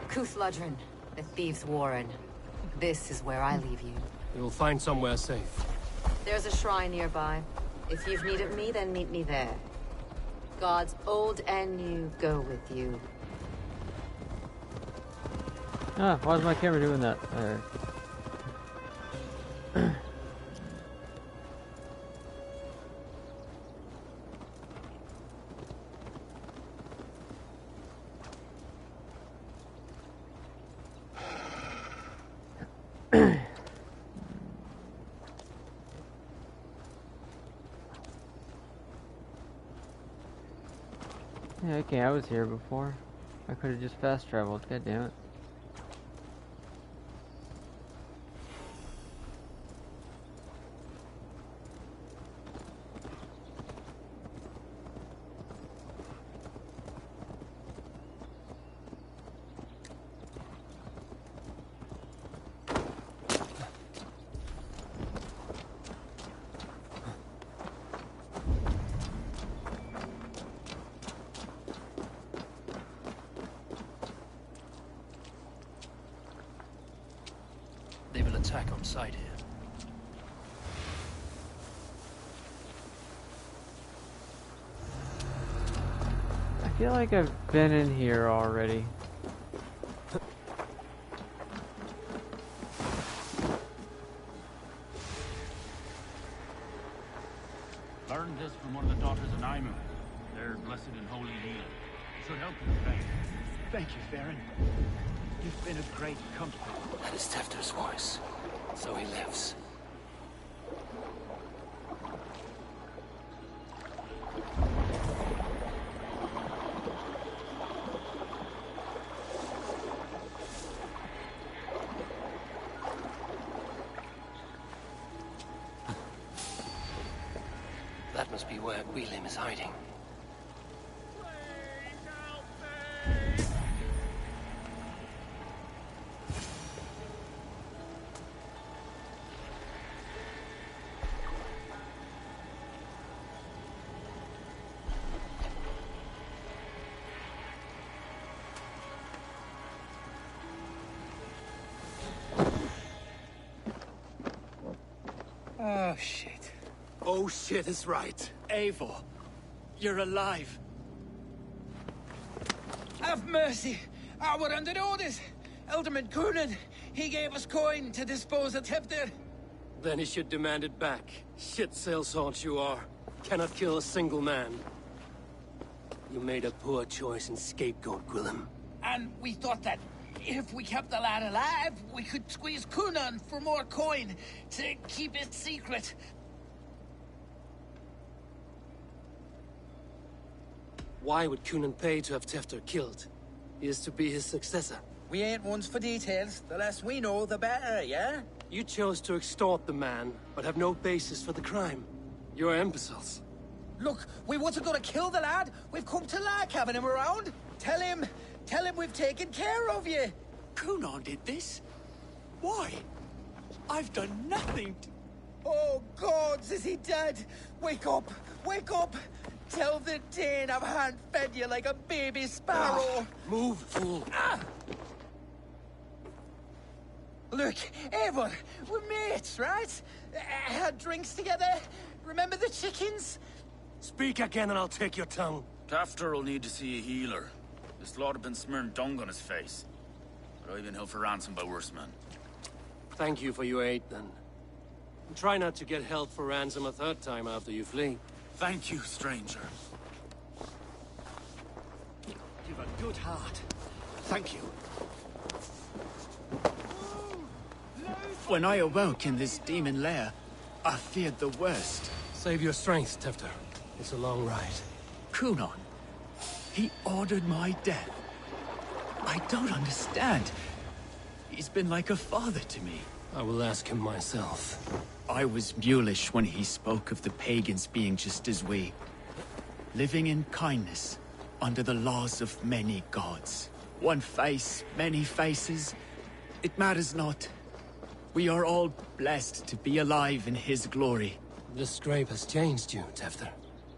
Cuth Lodren, the thieves' warren. This is where I leave you. We will find somewhere safe. There's a shrine nearby. If you've need of me, then meet me there. Gods old and new go with you. Ah, why is my camera doing that? Yeah, okay, I was here before. I could have just fast traveled, god damn it. They will attack on sight here. I feel like I've been in here already. Learned this from one of the daughters of Naimu. They're blessed and holy healer. It should help you, thank you. Thank you, Farron. You've been a great comfort. That is Tefter's voice. So he lives. That must be where Gwylim is hiding. Oh, shit. Oh, shit is right. Eivor, you're alive. Have mercy. We're under orders. Alderman Coonan, he gave us coin to dispose of Tefter. Then he should demand it back. Shit sales haunt you are. Cannot kill a single man. You made a poor choice in scapegoat, Gwillem. And we thought that if we kept the lad alive, we could squeeze Coonan for more coin to keep it secret. Why would Coonan pay to have Tefter killed? He is to be his successor. We ain't ones for details. The less we know, the better, yeah? You chose to extort the man, but have no basis for the crime. You're imbeciles. Look, we wasn't gonna kill the lad. We've come to like having him around. Tell him we've taken care of you. Coonan did this? Why? I've done nothing to... Oh, gods, is he dead? Wake up! Wake up! Tell the Dane I've hand-fed you like a baby sparrow. Move, fool. Look, Eivor, we're mates, right? Had drinks together. Remember the chickens? Speak again and I'll take your tongue. Tafter will need to see a healer. This lord have been smearing dung on his face. But I've been held for ransom by worse men. Thank you for your aid, then. And try not to get held for ransom a third time after you flee. Thank you, stranger. You've a good heart. Thank you. When I awoke in this demon lair, I feared the worst. Save your strength, Tefter. It's a long ride. Coonan, he ordered my death. I don't understand. He's been like a father to me. I will ask him myself. I was mulish when he spoke of the pagans being just as we. Living in kindness, under the laws of many gods. One face, many faces. It matters not. We are all blessed to be alive in his glory. The scrape has changed you, Tefter.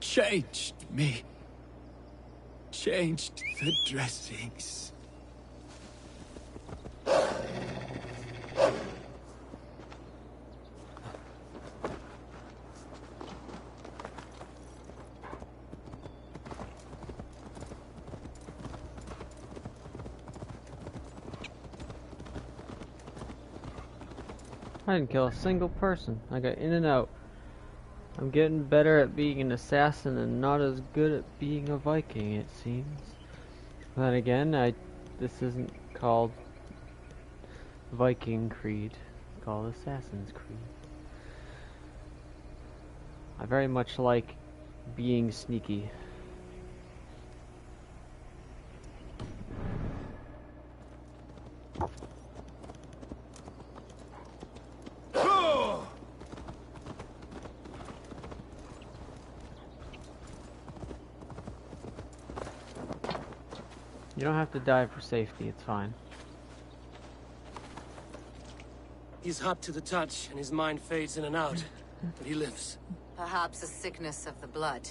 Changed me. Changed the dressings. I didn't kill a single person. I got in and out. I'm getting better at being an assassin and not as good at being a Viking, it seems. Then again, this isn't called Viking Creed. It's called Assassin's Creed. I very much like being sneaky. You don't have to die for safety, it's fine. He's hot to the touch, and his mind fades in and out. But he lives. Perhaps a sickness of the blood.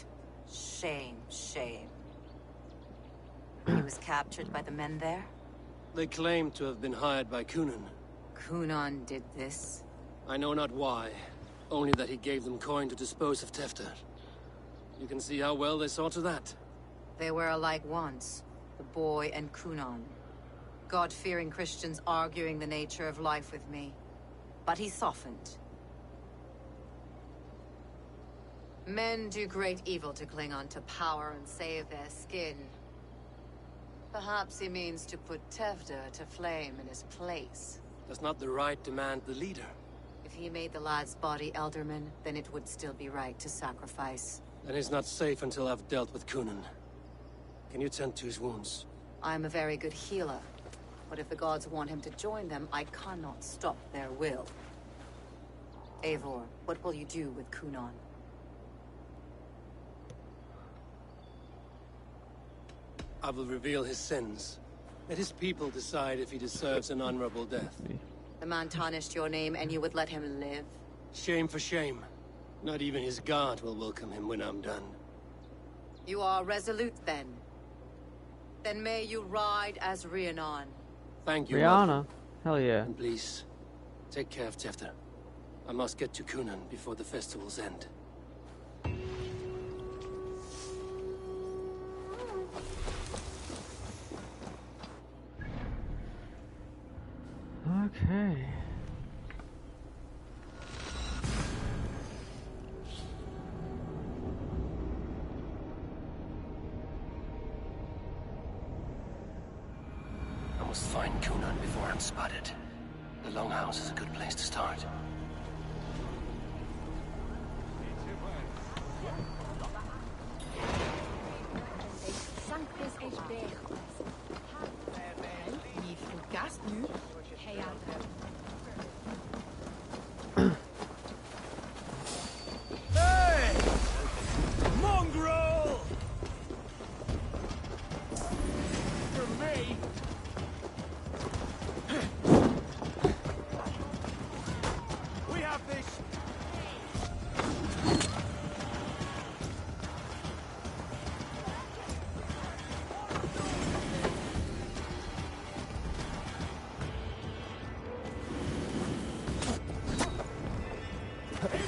Shame, shame. He was captured by the men there? They claim to have been hired by Coonan. Coonan did this? I know not why. Only that he gave them coin to dispose of Tefter. You can see how well they saw to that. They were alike once. The boy and Coonan. God-fearing Christians arguing the nature of life with me. But he softened. Men do great evil to cling on to power and save their skin. Perhaps he means to put Tefter to flame in his place. Does not the right demand the leader? If he made the lad's body Elderman, then it would still be right to sacrifice. Then he's not safe until I've dealt with Coonan. Can you tend to his wounds? I'm a very good healer. But if the gods want him to join them, I cannot stop their will. Eivor, what will you do with Coonan? I will reveal his sins. Let his people decide if he deserves an honorable death. The man tarnished your name and you would let him live? Shame for shame. Not even his guard will welcome him when I'm done. You are resolute then. Then may you ride as Rhiannon. Thank you, Rihanna? Mother. Hell yeah. And please, take care of Tefter. I must get to Cunan before the festival's end. Okay. I must find Cunan before I'm spotted. The Longhouse is a good place to start. Hey! Mongrel! For me? We have this.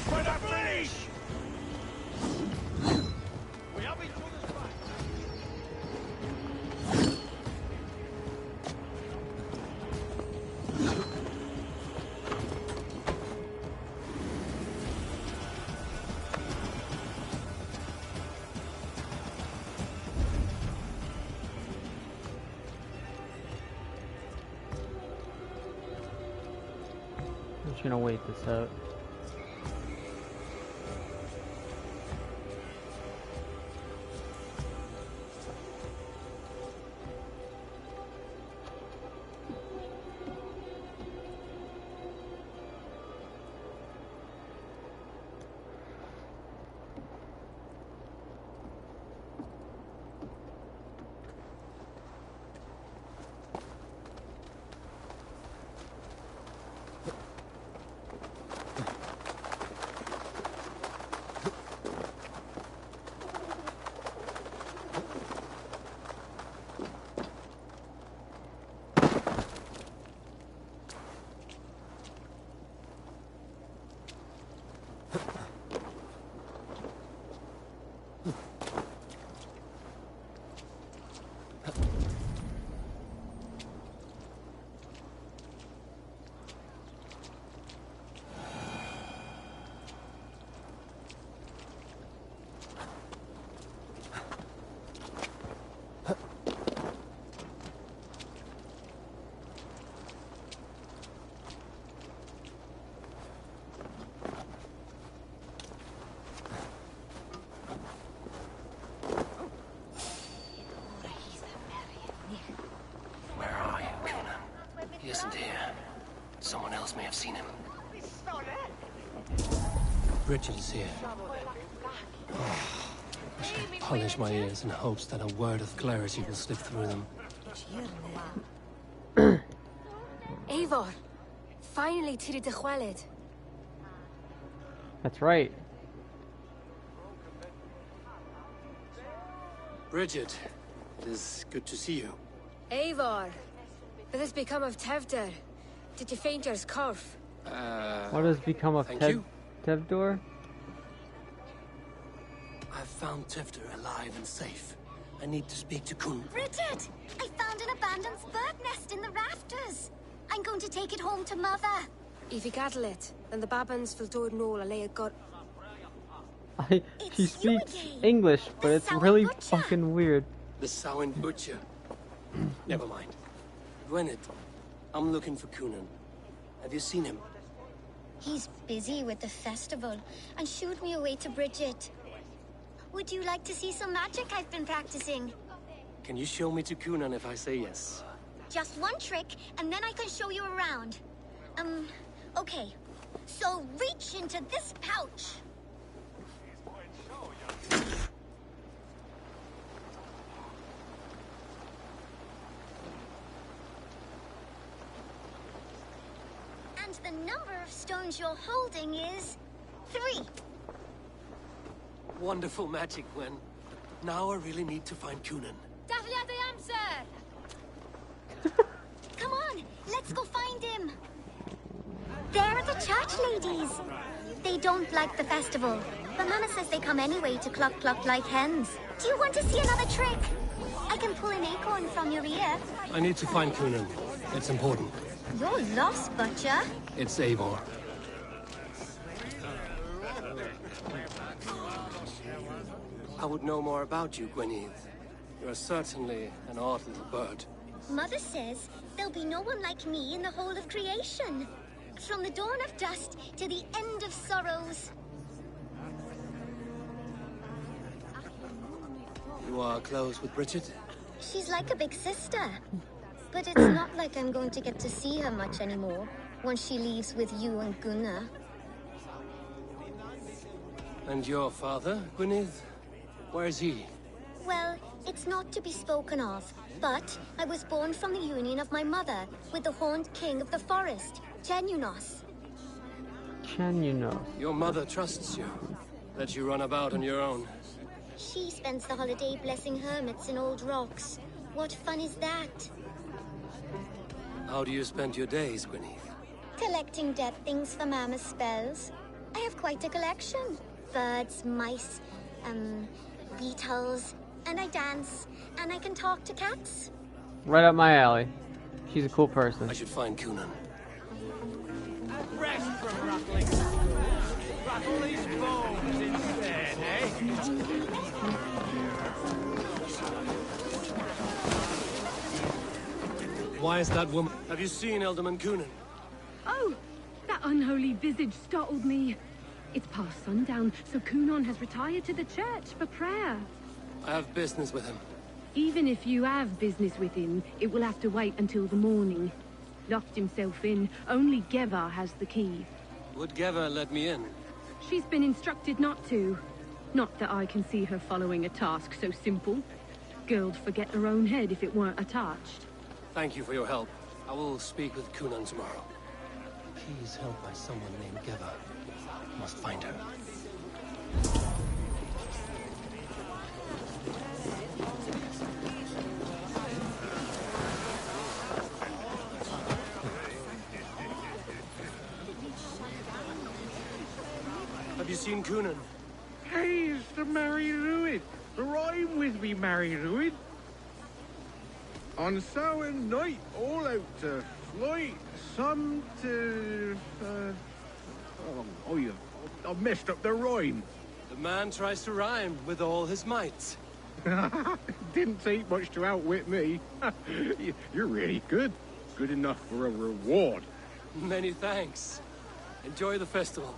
For the finish! We have each other's back. I'm just gonna wait this out. Where are you, Cunan? He isn't here. Someone else may have seen him. Bridget is here. I should polish my ears in hopes that a word of clarity will slip through them. Eivor, finally tiri de chwaled. That's right. Bridget, it is good to see you. Eivor, what has become of Tevder? Did you faint your scarf? What has become of thank you. Tevdor? I've found Tevder alive and safe. I need to speak to Kun. Bridget! I found an abandoned bird nest in the rafters. I'm going to take it home to Mother. If you gather it, then the babans will do no a lay a god. She speaks English, but it's really fucking weird. The Samhain Butcher. Never mind. Gwyneth, I'm looking for Cunan. Have you seen him? He's busy with the festival and shooed me away to Bridget. Would you like to see some magic I've been practicing? Can you show me to Cunan if I say yes? Just one trick, and then I can show you around. Okay. So reach into this pouch. And the number of stones you're holding is 3. Wonderful magic, Gwen. Now I really need to find Cunan. Daflia the answer! Come on, let's go find him. They're the church ladies. They don't like the festival, but Mama says they come anyway to cluck cluck like hens. Do you want to see another trick? I can pull an acorn from your ear. I need to find Kunan. It's important. You're lost, Butcher. It's Eivor. I would know more about you, Gwyneth. You're certainly an odd little bird. Mother says there'll be no one like me in the whole of creation. From the dawn of dust to the end of sorrows. You are close with Bridget? She's like a big sister. But it's not like I'm going to get to see her much anymore once she leaves with you and Gunnar. And your father, Gwyneth? Where is he? Well, it's not to be spoken of, but I was born from the union of my mother with the horned king of the forest, Genunos. Genunos. Your mother trusts you. Let you run about on your own. She spends the holiday blessing hermits in old rocks. What fun is that? How do you spend your days, Gwyneth? Collecting dead things for Mama's spells. I have quite a collection. Birds, mice, beetles, and I dance, and I can talk to cats. Right up my alley. She's a cool person. I should find Kunan. Rest from rattling. Rattle these bones instead, eh? Why is that woman? Have you seen Elderman Kunan? Oh, that unholy visage startled me. It's past sundown, so Kunan has retired to the church for prayer. I have business with him. Even if you have business with him, it will have to wait until the morning. Locked himself in. Only Geva has the key. Would Geva let me in? She's been instructed not to. Not that I can see her following a task so simple. Girl'd forget her own head if it weren't attached. Thank you for your help. I will speak with Kunan tomorrow. He's held by someone named Geva. Must find her. Have you seen Kunan? Hey, it's the Mary Ruin. Rhyme with me, Mary Ruin. On Samhain night, all out to flight, some to... I've messed up the rhyme. The man tries to rhyme with all his might. Didn't take much to outwit me. You're really good. Good enough for a reward. Many thanks. Enjoy the festival.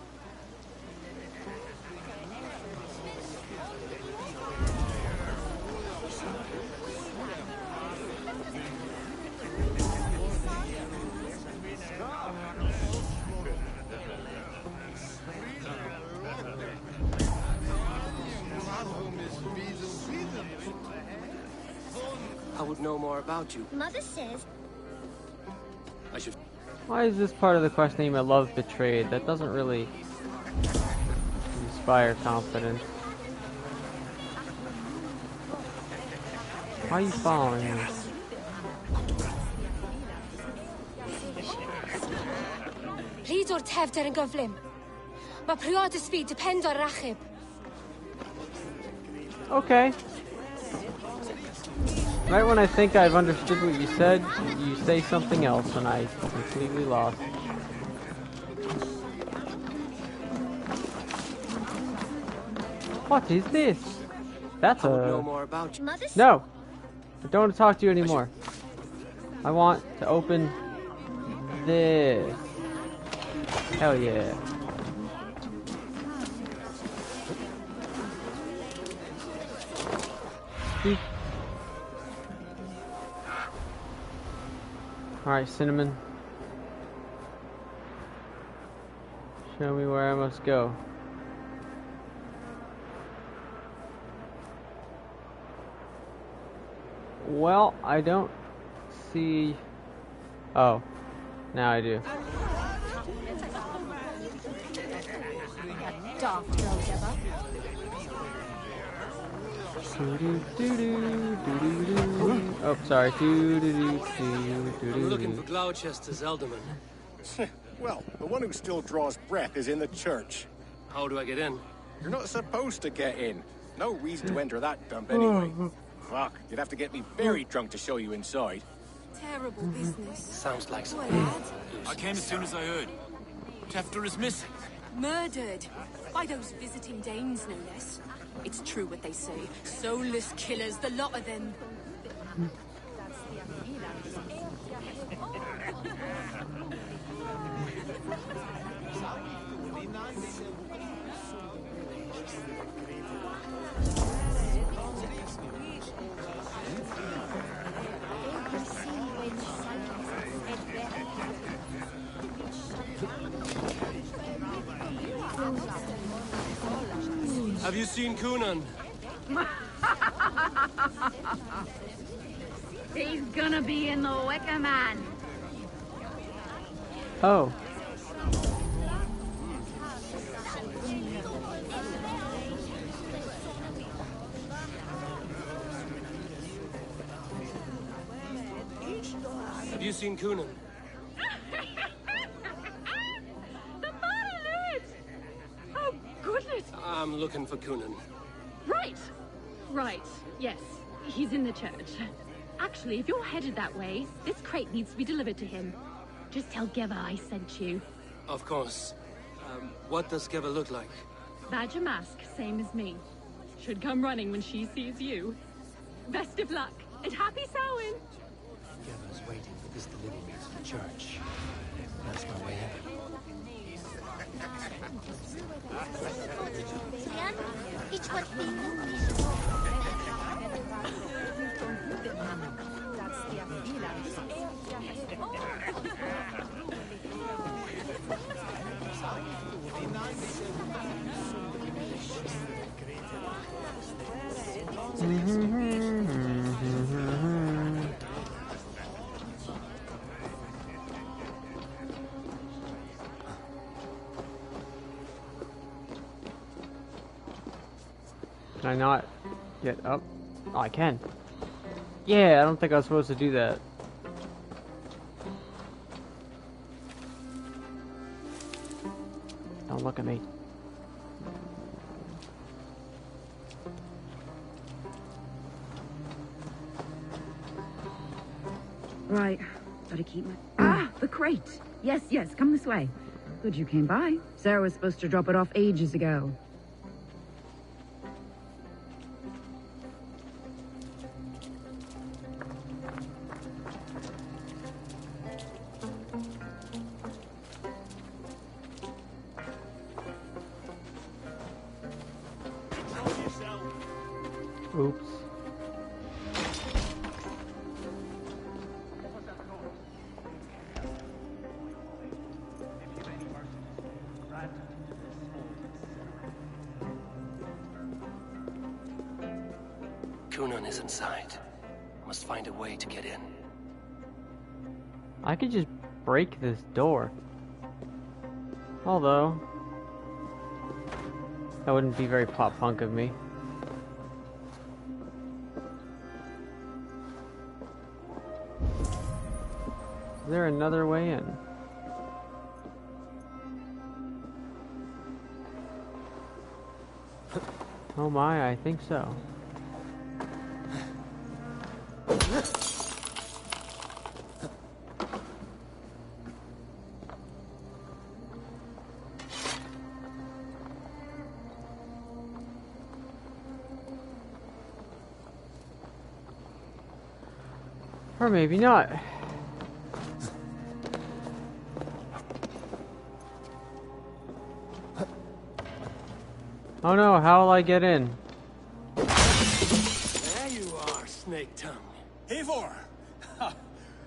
I would know more about you. Mother says... I should... Why is this part of the quest named I Love Betrayed? That doesn't really inspire confidence. Why are you following me? Pryd o'r tefder yn gyflym. Mae priodas fi depend o'r rachub. Okay. Right when I think I've understood what you said, you say something else and I completely lost. What is this? That's I would know more about you. No! I don't want to talk to you anymore. I want to open this. Hell yeah. Alright, Cinnamon. Show me where I must go. Well, I don't see... Oh, now I do. Daft girl, Geva. Oh, sorry. I'm looking for Gloucester's Elderman. Well, the one who still draws breath is in the church. How do I get in? You're not supposed to get in. No reason to enter that dump anyway. Fuck, you'd have to get me very drunk to show you inside. Terrible business. Sounds like Well, something. lad. I came as soon as I heard. Tefter is missing. Murdered. By those visiting Danes, no less. It's true what they say. Soulless killers, the lot of them. Have you seen Coonan? He's gonna be in the Wicker Man. Oh. Have you seen Coonan? The monolith! Oh, goodness! I'm looking for Coonan. Right. Right. Yes. He's in the church. Actually, if you're headed that way, this crate needs to be delivered to him. Just tell Geva I sent you. Of course. What does Geva look like? Badger mask, same as me. Should come running when she sees you. Best of luck, and happy Samhain! Geva's waiting for this delivery to the church. That's my way in. Each one Can I not get up? Oh, I can. Yeah, I don't think I was supposed to do that. Don't look at me. Right. Gotta keep my... Ah! The crate! Yes, yes, come this way. Good you came by. Sarah was supposed to drop it off ages ago. Oops. Coonan is inside. Must find a way to get in. I could just break this door. Although, that wouldn't be very pop punk of me. Is there another way in? Oh my, I think so. Or maybe not. Oh no, how will I get in? There you are, Snake Tongue. Eivor!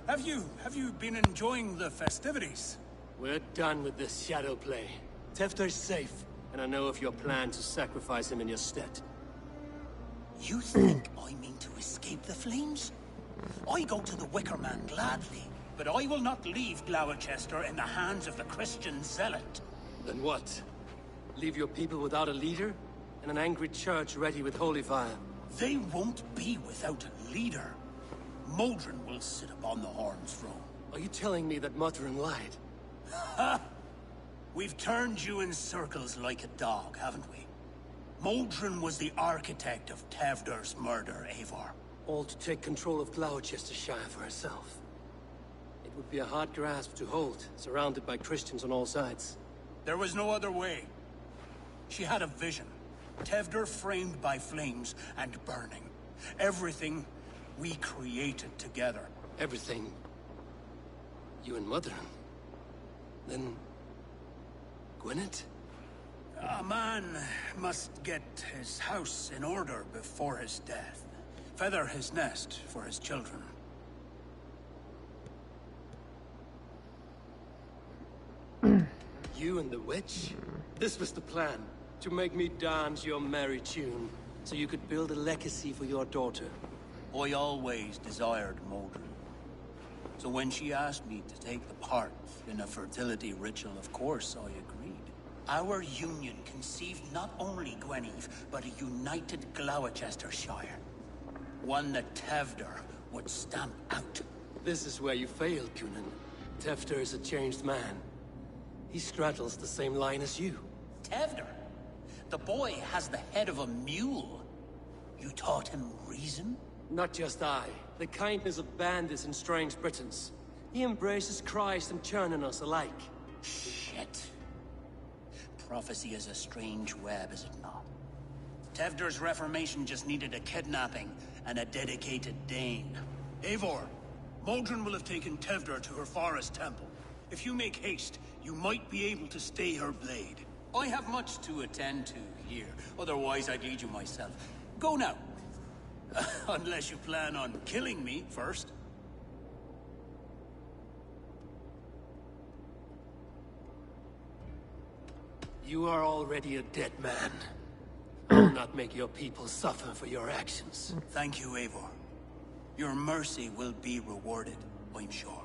Have you been enjoying the festivities? We're done with this shadow play. Tefter's safe, and I know of your plan to sacrifice him in your stead. You think I mean to escape the flames? I go to the Wicker Man gladly, but I will not leave Gloucester in the hands of the Christian zealot. Then what? Leave your people without a leader? And an angry church ready with holy fire? They won't be without a leader. Modron will sit upon the Horn's throne. Are you telling me that Modron lied? Ha! We've turned you in circles like a dog, haven't we? Modron was the architect of Tevder's murder, Eivor. All to take control of Gloucestershire for herself. It would be a hard grasp to hold, surrounded by Christians on all sides. There was no other way. She had a vision. Tevder framed by flames and burning. Everything we created together. Everything? You and Mother? Then... Gwyneth? A man must get his house in order before his death. Feather his nest for his children. You and the witch? This was the plan. To make me dance your merry tune, so you could build a legacy for your daughter. I always desired Modron. So when she asked me to take the part in a fertility ritual, of course I agreed. Our union conceived not only Gweneve, but a united Gloucestershire. One that Tevder would stamp out. This is where you failed, Cunan. Tevder is a changed man. He straddles the same line as you. Tevder? The boy has the head of a mule. You taught him reason? Not just I. The kindness of bandits and strange Britons. He embraces Christ and churning us alike. Shit. Prophecy is a strange web, is it not? Tevder's reformation just needed a kidnapping and a dedicated Dane. Eivor, Modron will have taken Tevder to her forest temple. If you make haste, you might be able to stay her blade. I have much to attend to here, otherwise I'd lead you myself. Go now. Unless you plan on killing me first. You are already a dead man. I'll not make your people suffer for your actions. Thank you, Eivor. Your mercy will be rewarded, I'm sure.